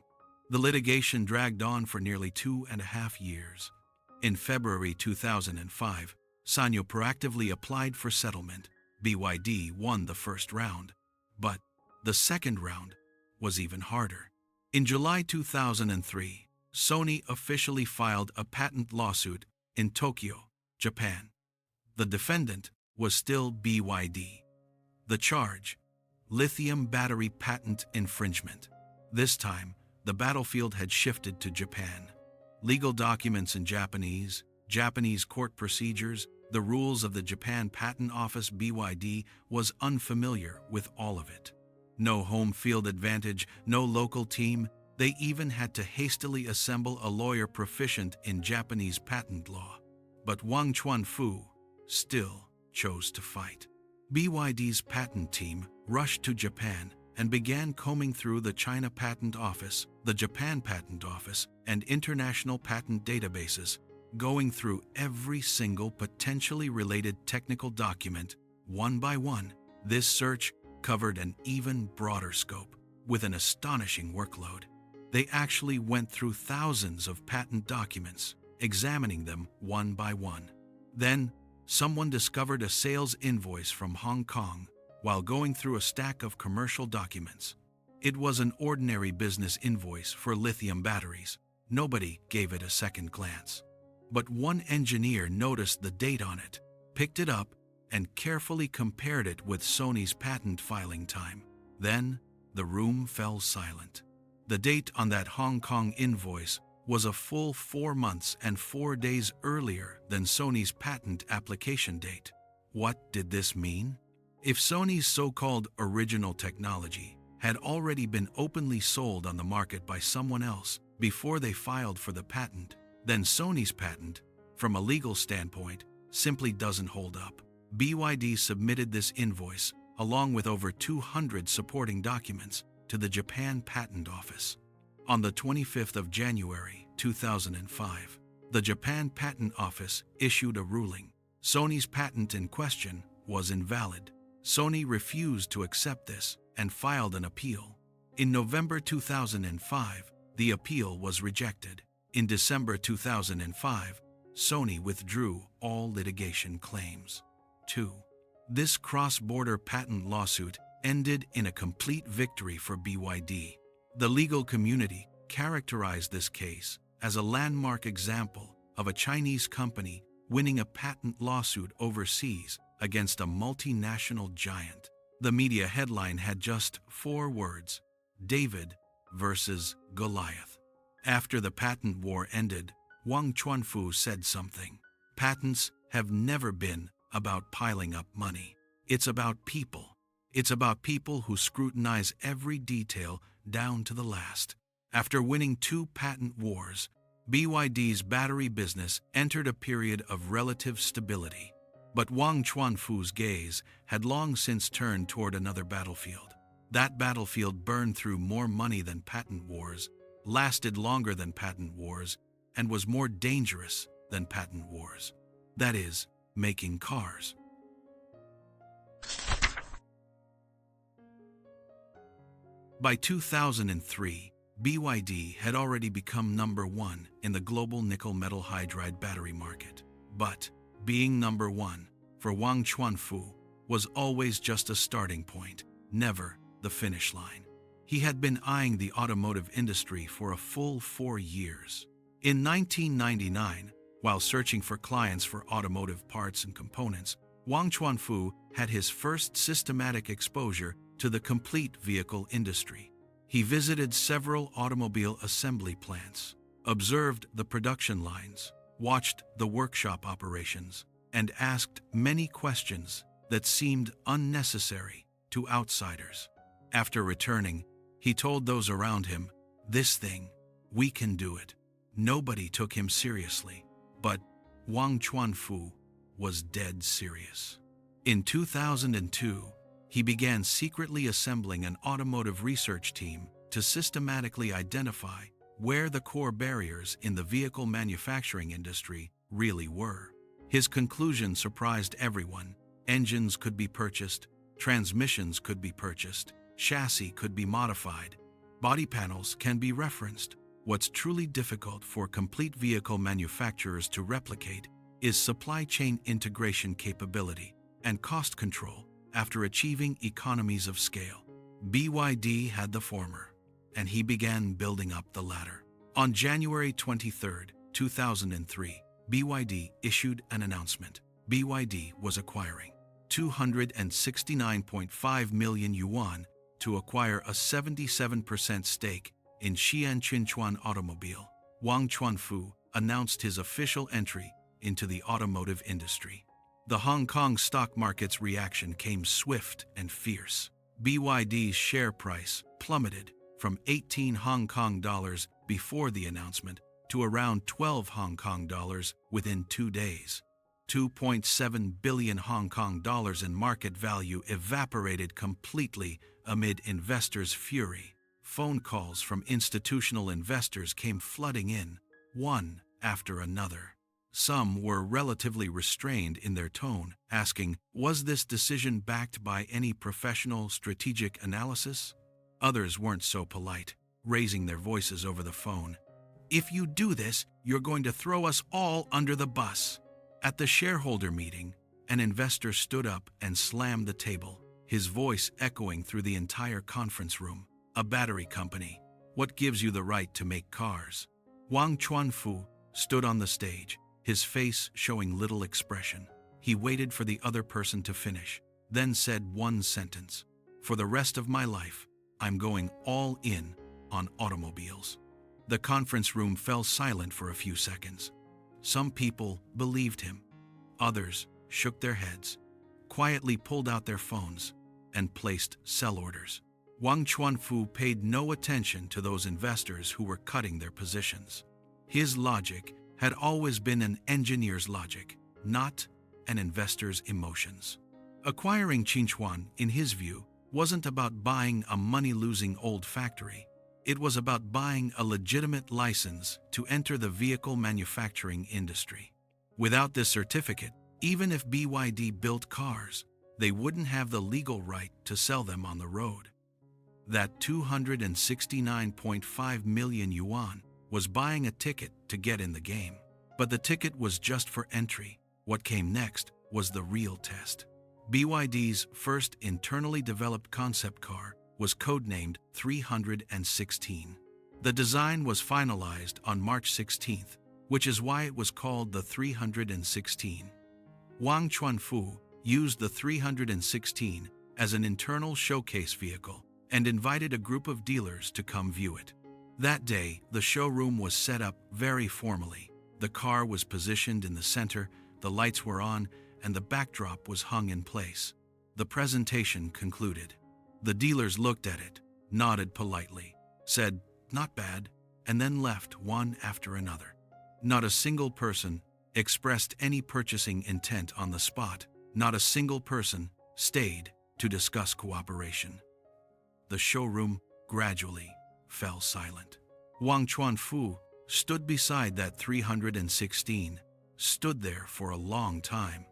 The litigation dragged on for nearly 2.5 years. In February 2005, Sanyo proactively applied for settlement. BYD won the first round, but the second round was even harder. In July 2003, Sony officially filed a patent lawsuit in Tokyo, Japan. The defendant was still BYD. The charge: lithium battery patent infringement. This time, the battlefield had shifted to Japan. Legal documents in Japanese, Japanese court procedures, the rules of the Japan Patent Office. BYD was unfamiliar with all of it. No home field advantage, no local team. They even had to hastily assemble a lawyer proficient in Japanese patent law. But Wang Chuanfu still chose to fight. BYD's patent team rushed to Japan and began combing through the China Patent Office, the Japan Patent Office, and international patent databases, going through every single potentially related technical document, one by one. This search covered an even broader scope, with an astonishing workload. They actually went through thousands of patent documents, examining them one by one. Then, someone discovered a sales invoice from Hong Kong while going through a stack of commercial documents. It was an ordinary business invoice for lithium batteries. Nobody gave it a second glance. But one engineer noticed the date on it, picked it up, and carefully compared it with Sony's patent filing time. Then, the room fell silent. The date on that Hong Kong invoice was a full 4 months and 4 days earlier than Sony's patent application date. What did this mean? If Sony's so-called original technology had already been openly sold on the market by someone else before they filed for the patent, then Sony's patent, from a legal standpoint, simply doesn't hold up. BYD submitted this invoice, along with over 200 supporting documents, to the Japan Patent Office. On the 25th of January 2005, the Japan Patent Office issued a ruling. Sony's patent in question was invalid. Sony refused to accept this and filed an appeal. In November 2005, the appeal was rejected. In December 2005, Sony withdrew all litigation claims. 2. This cross-border patent lawsuit ended in a complete victory for BYD. The legal community characterized this case as a landmark example of a Chinese company winning a patent lawsuit overseas against a multinational giant. The media headline had just 4 words: David versus Goliath. After the patent war ended, Wang Chuanfu said something. Patents have never been about piling up money. It's about people. It's about people who scrutinize every detail down to the last. After winning 2 patent wars, BYD's battery business entered a period of relative stability. But Wang Chuanfu's gaze had long since turned toward another battlefield: That battlefield burned through more money than patent wars, lasted longer than patent wars, and was more dangerous than patent wars. That is, making cars. By 2003, BYD had already become number one in the global nickel metal hydride battery market. But being number one for Wang Chuanfu was always just a starting point, never the finish line. He had been eyeing the automotive industry for a full 4 years. In 1999, while searching for clients for automotive parts and components, Wang Chuanfu had his first systematic exposure to the complete vehicle industry. He visited several automobile assembly plants, observed the production lines, watched the workshop operations, and asked many questions that seemed unnecessary to outsiders. After returning, he told those around him, "This thing, we can do it." Nobody took him seriously, but Wang Chuanfu was dead serious. In 2002, he began secretly assembling an automotive research team to systematically identify where the core barriers in the vehicle manufacturing industry really were. His conclusion surprised everyone. Engines could be purchased, transmissions could be purchased, chassis could be modified, body panels can be referenced. What's truly difficult for complete vehicle manufacturers to replicate is supply chain integration capability and cost control after achieving economies of scale. BYD had the former, and he began building up the latter. On January 23, 2003, BYD issued an announcement. BYD was acquiring 269.5 million yuan to acquire a 77% stake in Xi'an Automobile. Wang Chuanfu announced his official entry into the automotive industry. The Hong Kong stock market's reaction came swift and fierce. BYD's share price plummeted from 18 Hong Kong dollars before the announcement to around 12 Hong Kong dollars within 2 days. 2.7 billion Hong Kong dollars in market value evaporated completely amid investors' fury. Phone calls from institutional investors came flooding in, one after another. Some were relatively restrained in their tone, asking, was this decision backed by any professional strategic analysis? Others weren't so polite, raising their voices over the phone. If you do this, you're going to throw us all under the bus. At the shareholder meeting, an investor stood up and slammed the table, his voice echoing through the entire conference room. A battery company. What gives you the right to make cars? Wang Chuanfu stood on the stage, his face showing little expression. He waited for the other person to finish, then said one sentence. For the rest of my life, I'm going all in on automobiles. The conference room fell silent for a few seconds. Some people believed him. Others shook their heads, quietly pulled out their phones, and placed sell orders. Wang Chuanfu paid no attention to those investors who were cutting their positions. His logic had always been an engineer's logic, not an investor's emotions. Acquiring Qinchuan, in his view, wasn't about buying a money-losing old factory. It was about buying a legitimate license to enter the vehicle manufacturing industry. Without this certificate, even if BYD built cars, they wouldn't have the legal right to sell them on the road. That 269.5 million yuan was buying a ticket to get in the game. But the ticket was just for entry. What came next was the real test. BYD's first internally developed concept car was codenamed 316. The design was finalized on March 16th, which is why it was called the 316. Wang Chuanfu used the 316 as an internal showcase vehicle and invited a group of dealers to come view it. That day, the showroom was set up very formally. The car was positioned in the center, the lights were on, and the backdrop was hung in place. The presentation concluded. The dealers looked at it, nodded politely, said, "Not bad," and then left one after another. Not a single person expressed any purchasing intent on the spot. Not a single person stayed to discuss cooperation. the showroom gradually fell silent. Wang Chuanfu stood beside that 316, stood there for a long time.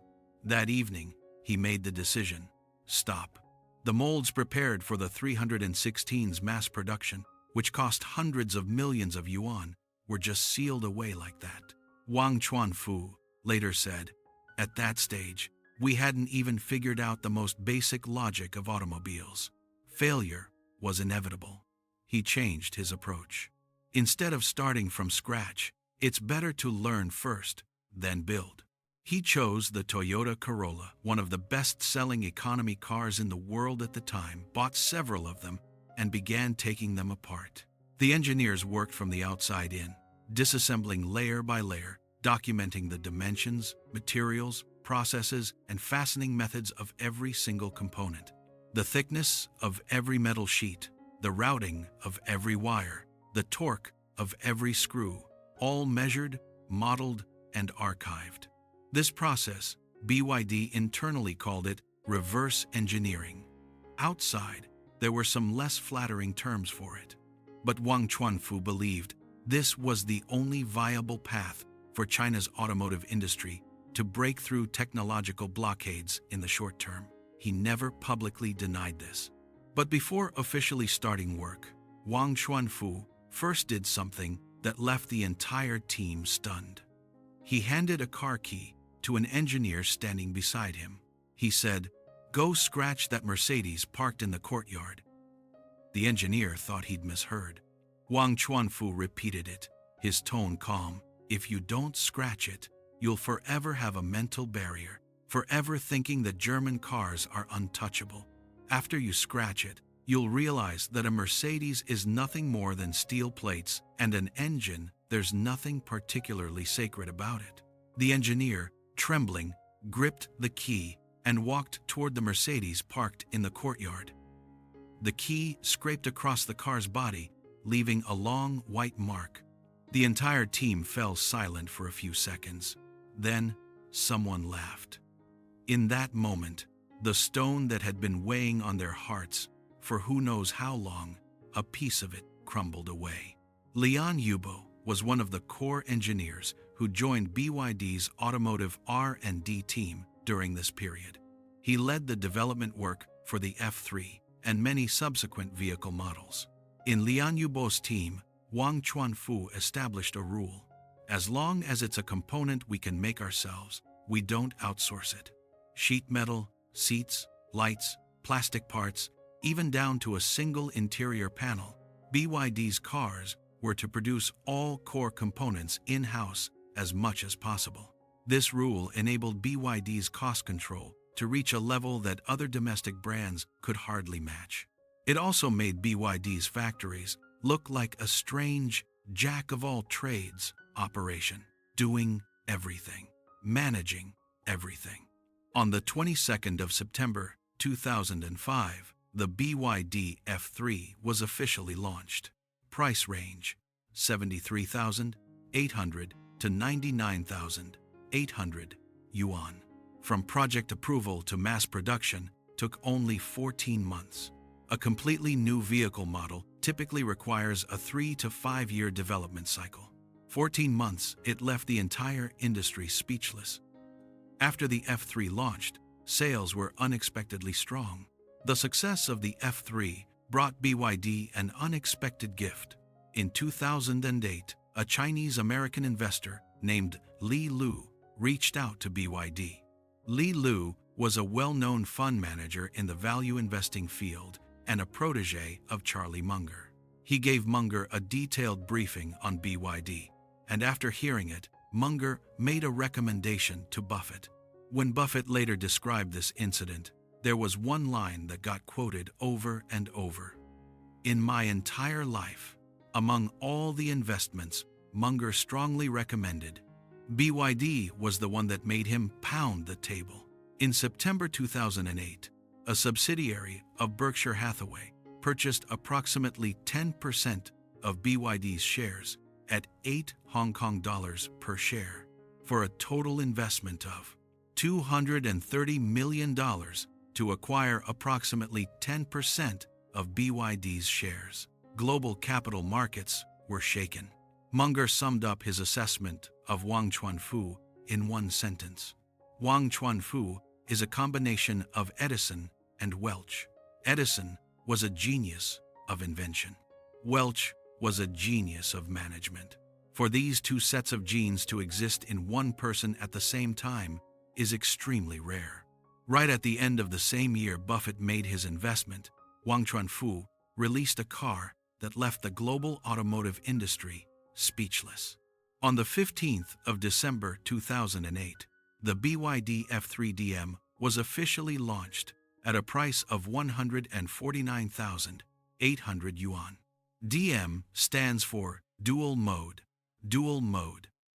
That evening, he made the decision: stop. The molds prepared for the 316's mass production, which cost hundreds of millions of yuan, were just sealed away like that. Wang Chuanfu later said, "At that stage, we hadn't even figured out the most basic logic of automobiles. Failure was inevitable." He changed his approach. Instead of starting from scratch, it's better to learn first, then build. He chose the Toyota Corolla, one of the best-selling economy cars in the world at the time, bought several of them, and began taking them apart. The engineers worked from the outside in, disassembling layer by layer, documenting the dimensions, materials, processes, and fastening methods of every single component. The thickness of every metal sheet, the routing of every wire, the torque of every screw, all measured, modeled, and archived. This process, BYD internally called it reverse engineering. Outside, there were some less flattering terms for it. But Wang Chuanfu believed this was the only viable path for China's automotive industry to break through technological blockades in the short term. He never publicly denied this. But before officially starting work, Wang Chuanfu first did something that left the entire team stunned. He handed a car key to an engineer standing beside him. He said, "Go scratch that Mercedes parked in the courtyard." The engineer thought he'd misheard. Wang Chuanfu repeated it, his tone calm. "If you don't scratch it, you'll forever have a mental barrier, forever thinking that German cars are untouchable. After you scratch it, you'll realize that a Mercedes is nothing more than steel plates, and an engine, there's nothing particularly sacred about it." The engineer, trembling, gripped the key and walked toward the Mercedes parked in the courtyard. The key scraped across the car's body, leaving a long white mark. The entire team fell silent for a few seconds. Then, someone laughed. In that moment, the stone that had been weighing on their hearts for who knows how long, a piece of it crumbled away. Lian Yubo was one of the core engineers who joined BYD's automotive R&D team during this period. He led the development work for the F3 and many subsequent vehicle models. In Lian Yubo's team, Wang Chuanfu established a rule: as long as it's a component we can make ourselves, we don't outsource it. Sheet metal, seats, lights, plastic parts, even down to a single interior panel, BYD's cars were to produce all core components in-house as much as possible. This rule enabled BYD's cost control to reach a level that other domestic brands could hardly match. It also made BYD's factories look like a strange jack-of-all-trades operation, doing everything, managing everything. On the 22nd of September 2005, the BYD F3 was officially launched. Price range: 73,800 to 99,800 yuan. From project approval to mass production took only 14 months. A completely new vehicle model typically requires a 3 to 5 year development cycle. 14 months, it left the entire industry speechless. After the F3 launched, sales were unexpectedly strong. The success of the F3 brought BYD an unexpected gift. In 2008, a Chinese-American investor named Li Lu reached out to BYD. Li Lu was a well-known fund manager in the value investing field and a protege of Charlie Munger. He gave Munger a detailed briefing on BYD, and after hearing it, Munger made a recommendation to Buffett. When Buffett later described this incident, there was one line that got quoted over and over. "In my entire life, among all the investments Munger strongly recommended, BYD was the one that made him pound the table." In September 2008, a subsidiary of Berkshire Hathaway purchased approximately 10% of BYD's shares at $8 per share for a total investment of $230 million to acquire approximately 10% of BYD's shares. Global capital markets were shaken. Munger summed up his assessment of Wang Chuanfu in one sentence. Wang Chuanfu is a combination of Edison and Welch. Edison was a genius of invention. Welch was a genius of management. For these two sets of genes to exist in one person at the same time is extremely rare. Right at the end of the same year Buffett made his investment, Wang Chuanfu released a car that left the global automotive industry speechless. On the 15th of December 2008, the BYD F3DM was officially launched at a price of 149,800 yuan. DM stands for dual mode,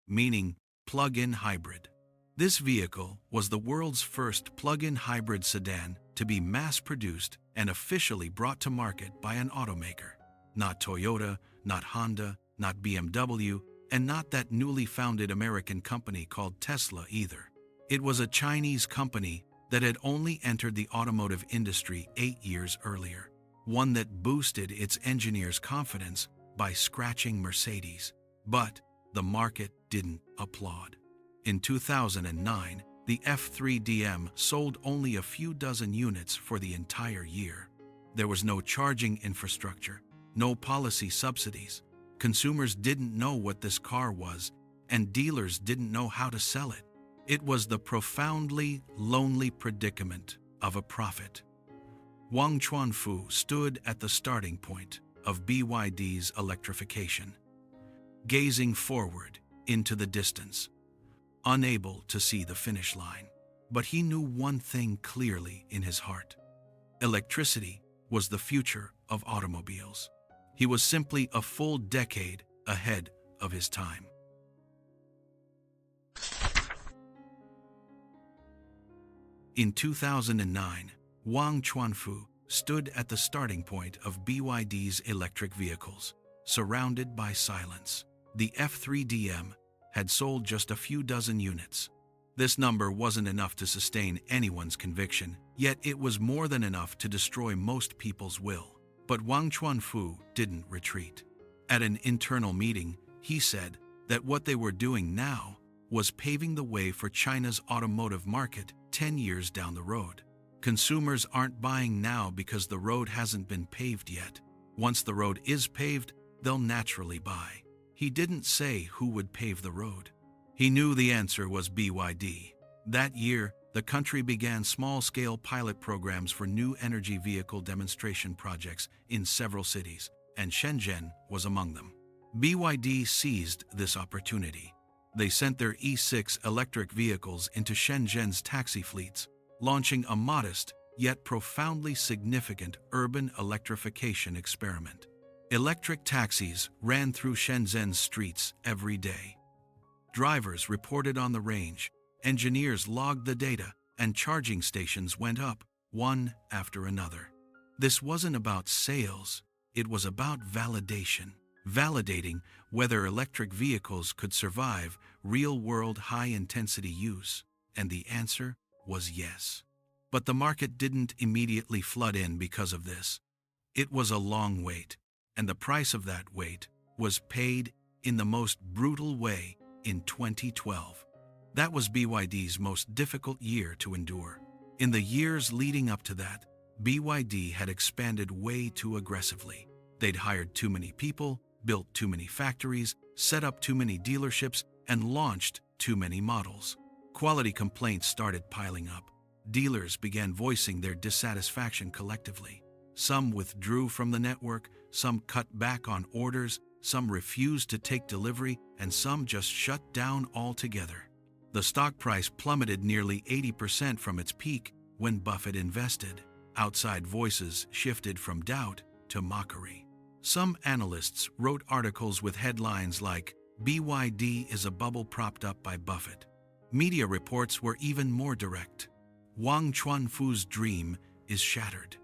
meaning plug-in hybrid. This vehicle was the world's first plug-in hybrid sedan to be mass-produced and officially brought to market by an automaker. Not Toyota, not Honda, not BMW, and not that newly founded American company called Tesla either. It was a Chinese company that had only entered the automotive industry 8 years earlier, one that boosted its engineers' confidence by scratching Mercedes. But the market didn't applaud. In 2009, the F3DM sold only a few dozen units for the entire year. There was no charging infrastructure, no policy subsidies. Consumers didn't know what this car was, and dealers didn't know how to sell it. It was the profoundly lonely predicament of a prophet. Wang Chuanfu stood at the starting point of BYD's electrification, gazing forward into the distance, unable to see the finish line. But he knew one thing clearly in his heart. Electricity was the future of automobiles. He was simply a full decade ahead of his time. In 2009, Wang Chuanfu stood at the starting point of BYD's electric vehicles, surrounded by silence. The F3DM had sold just a few dozen units. This number wasn't enough to sustain anyone's conviction, yet it was more than enough to destroy most people's will. But Wang Chuanfu didn't retreat. At an internal meeting, he said that what they were doing now was paving the way for China's automotive market 10 years down the road. Consumers aren't buying now because the road hasn't been paved yet. Once the road is paved, they'll naturally buy. He didn't say who would pave the road. He knew the answer was BYD. That year, the country began small-scale pilot programs for new energy vehicle demonstration projects in several cities, and Shenzhen was among them. BYD seized this opportunity. They sent their E6 electric vehicles into Shenzhen's taxi fleets, launching a modest yet profoundly significant urban electrification experiment. Electric taxis ran through Shenzhen's streets every day. Drivers reported on the range, engineers logged the data, and charging stations went up, one after another. This wasn't about sales, it was about validation. Validating whether electric vehicles could survive real-world high-intensity use, and the answer was yes. But the market didn't immediately flood in because of this. It was a long wait, and the price of that wait was paid in the most brutal way in 2012. That was BYD's most difficult year to endure. In the years leading up to that, BYD had expanded way too aggressively. They'd hired too many people, built too many factories, set up too many dealerships, and launched too many models. Quality complaints started piling up. Dealers began voicing their dissatisfaction collectively. Some withdrew from the network, some cut back on orders, some refused to take delivery, and some just shut down altogether. The stock price plummeted nearly 80% from its peak when Buffett invested. Outside voices shifted from doubt to mockery. Some analysts wrote articles with headlines like, "BYD is a bubble propped up by Buffett." Media reports were even more direct. Wang Chuanfu's dream is shattered.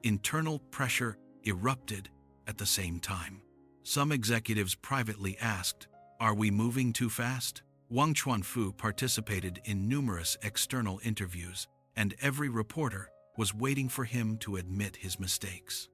Internal pressure erupted at the same time. Some executives privately asked, "Are we moving too fast?" Wang Chuanfu participated in numerous external interviews, and every reporter was waiting for him to admit his mistakes.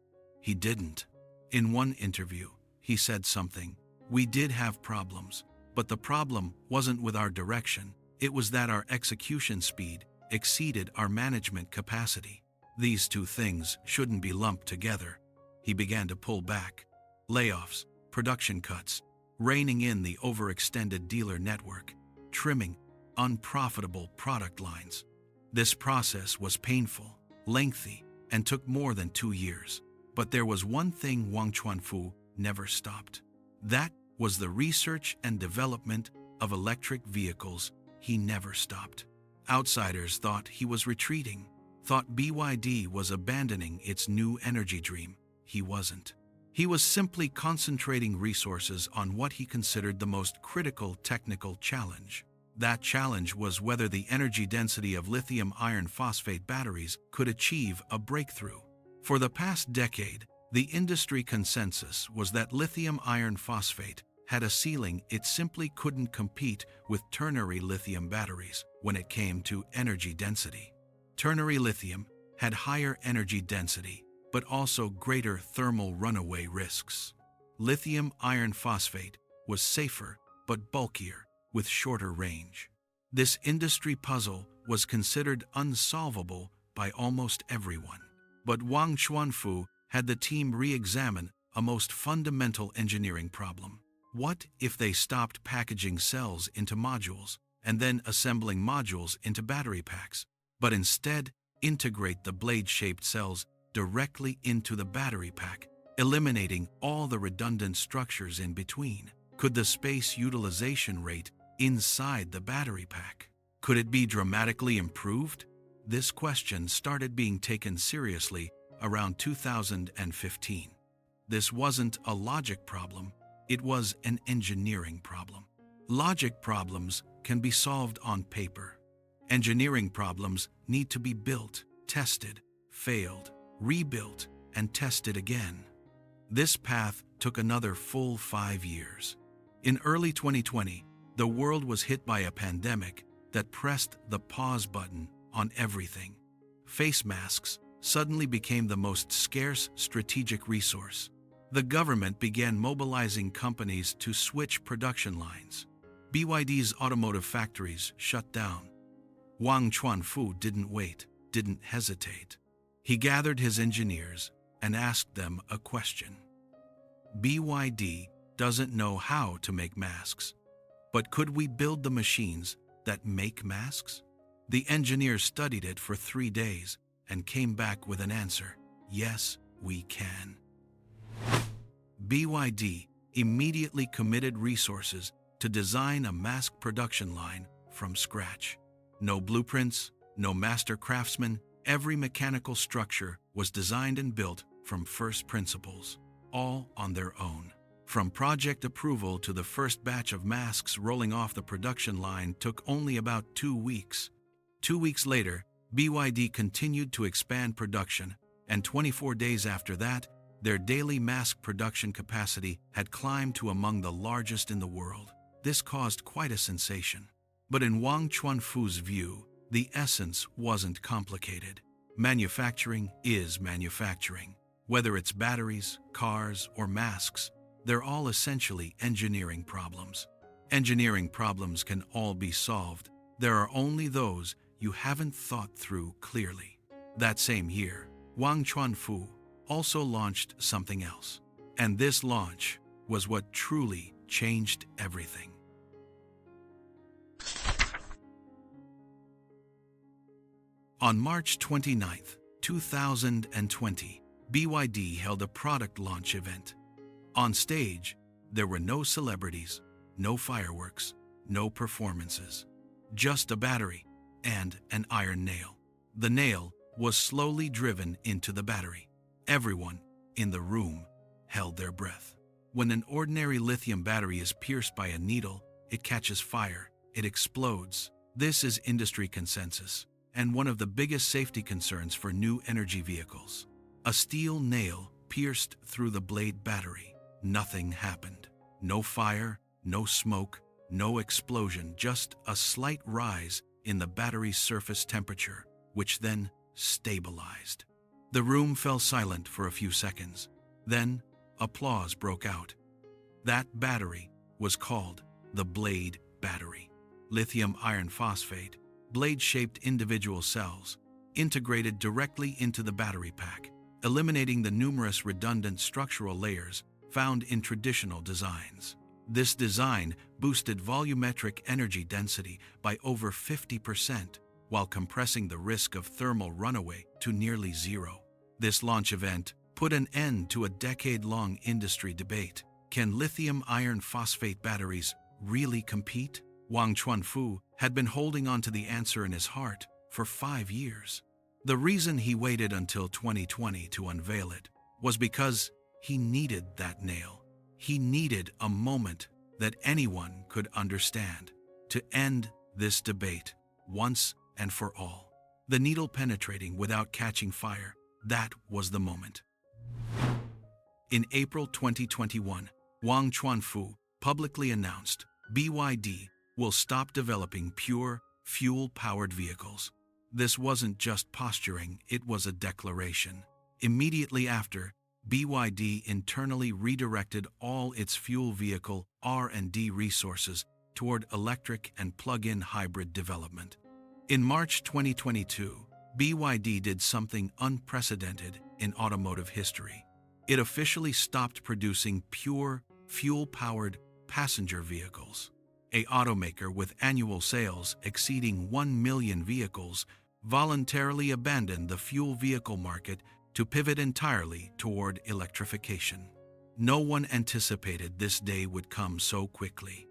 He didn't. In one interview, he said something: "We did have problems, but the problem wasn't with our direction, it was that our execution speed exceeded our management capacity. These two things shouldn't be lumped together." He began to pull back. Layoffs, production cuts, reining in the overextended dealer network, trimming unprofitable product lines. This process was painful, lengthy, and took more than 2 years. But there was one thing Wang Chuanfu never stopped. That was the research and development of electric vehicles. He never stopped. Outsiders thought he was retreating, thought BYD was abandoning its new energy dream. He wasn't. He was simply concentrating resources on what he considered the most critical technical challenge. That challenge was whether the energy density of lithium iron phosphate batteries could achieve a breakthrough. For the past decade, the industry consensus was that lithium iron phosphate had a ceiling. It simply couldn't compete with ternary lithium batteries when it came to energy density. Ternary lithium had higher energy density, but also greater thermal runaway risks. Lithium iron phosphate was safer but bulkier, with shorter range. This industry puzzle was considered unsolvable by almost everyone. But Wang Chuanfu had the team re-examine a most fundamental engineering problem. What if they stopped packaging cells into modules and then assembling modules into battery packs, but instead integrate the blade-shaped cells directly into the battery pack, eliminating all the redundant structures in between? Could the space utilization rate inside the battery pack, could it be dramatically improved? This question started being taken seriously around 2015. This wasn't a logic problem, it was an engineering problem. Logic problems can be solved on paper. Engineering problems need to be built, tested, failed, rebuilt, and tested again. This path took another full 5 years. In early 2020, the world was hit by a pandemic that pressed the pause button on everything. Face masks suddenly became the most scarce strategic resource. The government began mobilizing companies to switch production lines. BYD's automotive factories shut down. Wang Chuanfu didn't wait, didn't hesitate. He gathered his engineers and asked them a question. BYD doesn't know how to make masks, but could we build the machines that make masks? The engineers studied it for 3 days and came back with an answer: yes, we can. BYD immediately committed resources to design a mask production line from scratch. No blueprints, no master craftsmen, every mechanical structure was designed and built from first principles, all on their own. From project approval to the first batch of masks rolling off the production line took only about 2 weeks. 2 weeks later, BYD continued to expand production, and 24 days after that, their daily mask production capacity had climbed to among the largest in the world. This caused quite a sensation. But in Wang Chuanfu's view, the essence wasn't complicated. Manufacturing is manufacturing. Whether it's batteries, cars, or masks, they're all essentially engineering problems. Engineering problems can all be solved. There are only those you haven't thought through clearly. That same year, Wang Chuanfu also launched something else. And this launch was what truly changed everything. On March 29, 2020, BYD held a product launch event. On stage, there were no celebrities, no fireworks, no performances. Just a battery and an iron nail. The nail was slowly driven into the battery. Everyone in the room held their breath. When an ordinary lithium battery is pierced by a needle, it catches fire, it explodes. This is industry consensus, and one of the biggest safety concerns for new energy vehicles. A steel nail pierced through the blade battery. Nothing happened. No fire, no smoke, no explosion, just a slight rise in the battery's surface temperature, which then stabilized. The room fell silent for a few seconds. Then, applause broke out. That battery was called the Blade battery. Lithium iron phosphate, blade-shaped individual cells, integrated directly into the battery pack, eliminating the numerous redundant structural layers found in traditional designs. This design boosted volumetric energy density by over 50%, while compressing the risk of thermal runaway to nearly zero. This launch event put an end to a decade-long industry debate. Can lithium iron phosphate batteries really compete? Wang Chuanfu had been holding on to the answer in his heart for 5 years. The reason he waited until 2020 to unveil it was because he needed that nail. He needed a moment that anyone could understand to end this debate once and for all. The needle penetrating without catching fire, that was the moment. In April 2021, Wang Chuanfu publicly announced BYD will stop developing pure, fuel-powered vehicles. This wasn't just posturing, it was a declaration. Immediately after, BYD internally redirected all its fuel vehicle R&D resources toward electric and plug-in hybrid development. In March 2022, BYD did something unprecedented in automotive history. It officially stopped producing pure, fuel-powered passenger vehicles. An automaker with annual sales exceeding 1 million vehicles voluntarily abandoned the fuel vehicle market to pivot entirely toward electrification. No one anticipated this day would come so quickly,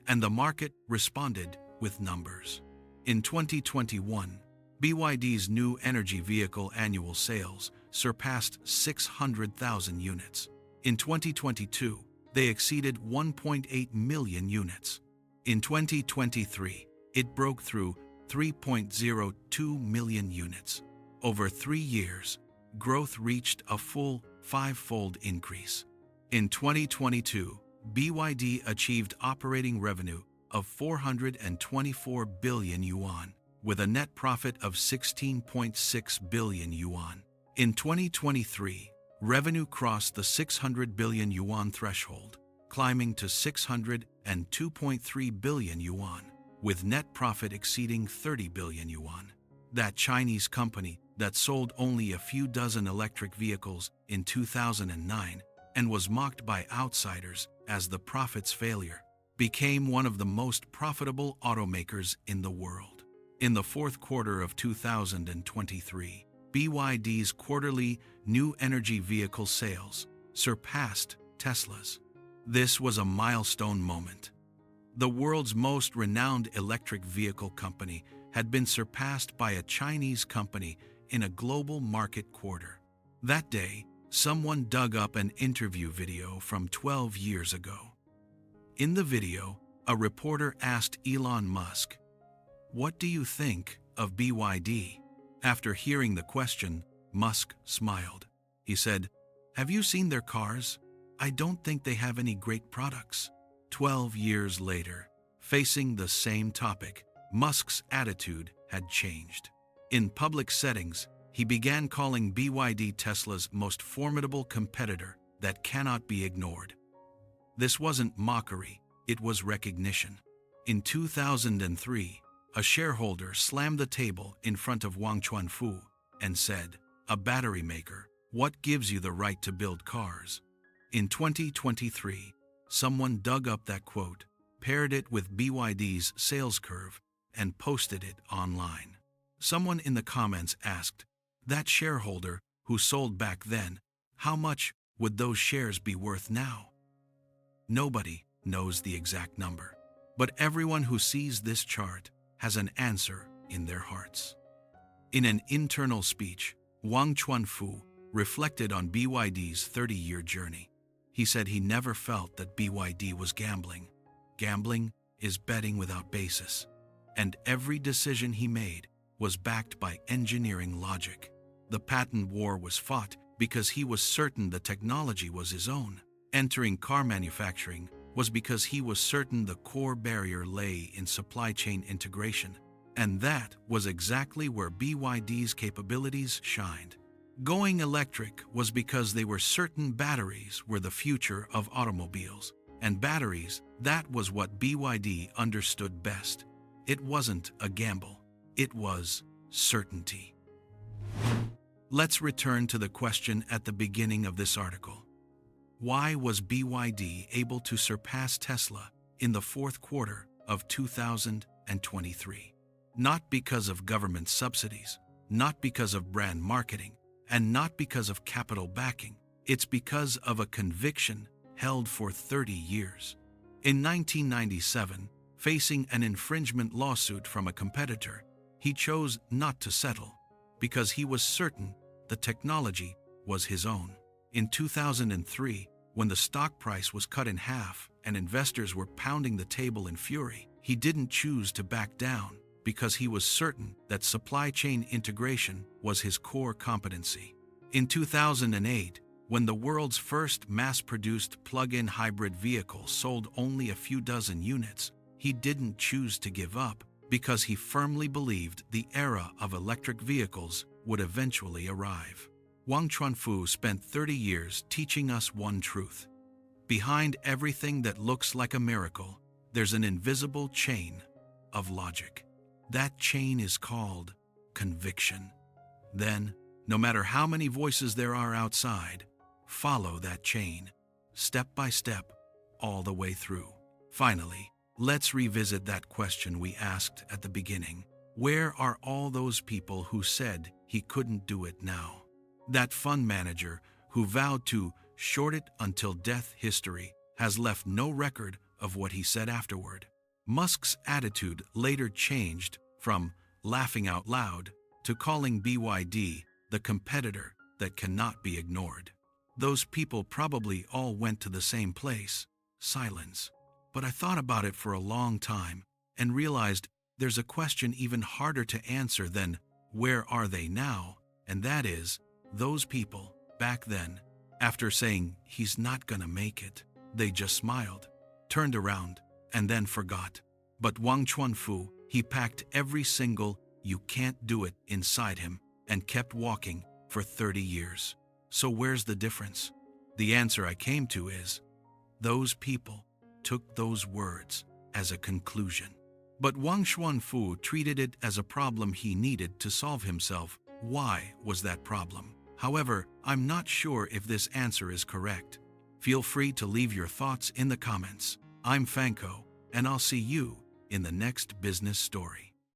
and the market responded with numbers. In 2021, BYD's new energy vehicle annual sales surpassed 600,000 units. In 2022, they exceeded 1.8 million units. In 2023, it broke through 3.02 million units. Over 3 years, growth reached a full 5-fold increase. In 2022, BYD achieved operating revenue of 424 billion yuan, with a net profit of 16.6 billion yuan. In 2023, revenue crossed the 600 billion yuan threshold, climbing to 602.3 billion yuan, with net profit exceeding 30 billion yuan. That Chinese company that sold only a few dozen electric vehicles in 2009 and was mocked by outsiders as the profits failure, became one of the most profitable automakers in the world. In the fourth quarter of 2023, BYD's quarterly new energy vehicle sales surpassed Tesla's. This was a milestone moment. The world's most renowned electric vehicle company had been surpassed by a Chinese company in a global market quarter. That day, someone dug up an interview video from 12 years ago. In the video, a reporter asked Elon Musk, "What do you think of BYD?" After hearing the question, Musk smiled. He said, "Have you seen their cars? I don't think they have any great products." 12 years later, facing the same topic, Musk's attitude had changed. In public settings, he began calling BYD Tesla's most formidable competitor that cannot be ignored. This wasn't mockery, it was recognition. In 2003, a shareholder slammed the table in front of Wang Chuanfu and said, "A battery maker, what gives you the right to build cars?" In 2023, someone dug up that quote, paired it with BYD's sales curve, and posted it online. Someone in the comments asked, "That shareholder who sold back then, how much would those shares be worth now?" Nobody knows the exact number, but everyone who sees this chart has an answer in their hearts. In an internal speech, Wang Chuanfu reflected on BYD's 30-year journey. He said he never felt that BYD was gambling. Gambling is betting without basis, and every decision he made was backed by engineering logic. The patent war was fought because he was certain the technology was his own. Entering car manufacturing was because he was certain the core barrier lay in supply chain integration, and that was exactly where BYD's capabilities shined. Going electric was because they were certain batteries were the future of automobiles, and batteries, that was what BYD understood best. It wasn't a gamble. It was certainty. Let's return to the question at the beginning of this article. Why was BYD able to surpass Tesla in the fourth quarter of 2023? Not because of government subsidies, not because of brand marketing, and not because of capital backing. It's because of a conviction held for 30 years. In 1997, facing an infringement lawsuit from a competitor, he chose not to settle because he was certain the technology was his own. In 2003, when the stock price was cut in half and investors were pounding the table in fury, he didn't choose to back down because he was certain that supply chain integration was his core competency. In 2008, when the world's first mass-produced plug-in hybrid vehicle sold only a few dozen units, he didn't choose to give up because he firmly believed the era of electric vehicles would eventually arrive. Wang Chuanfu spent 30 years teaching us one truth. Behind everything that looks like a miracle, there's an invisible chain of logic. That chain is called conviction. Then, no matter how many voices there are outside, follow that chain, step by step, all the way through. Finally, let's revisit that question we asked at the beginning. Where are all those people who said he couldn't do it now? That fund manager who vowed to short it until death. History has left no record of what he said afterward. Musk's attitude later changed from laughing out loud to calling BYD the competitor that cannot be ignored. Those people probably all went to the same place, silence. But I thought about it for a long time and realized there's a question even harder to answer than where are they now, and that is, those people, back then, after saying he's not gonna make it, they just smiled, turned around, and then forgot. But Wang Chuanfu, he packed every single "you can't do it" inside him and kept walking for 30 years. So where's the difference? The answer I came to is, those people took those words as a conclusion. But Wang Chuanfu treated it as a problem he needed to solve himself. Why was that problem? However, I'm not sure if this answer is correct. Feel free to leave your thoughts in the comments. I'm Fanko, and I'll see you in the next business story.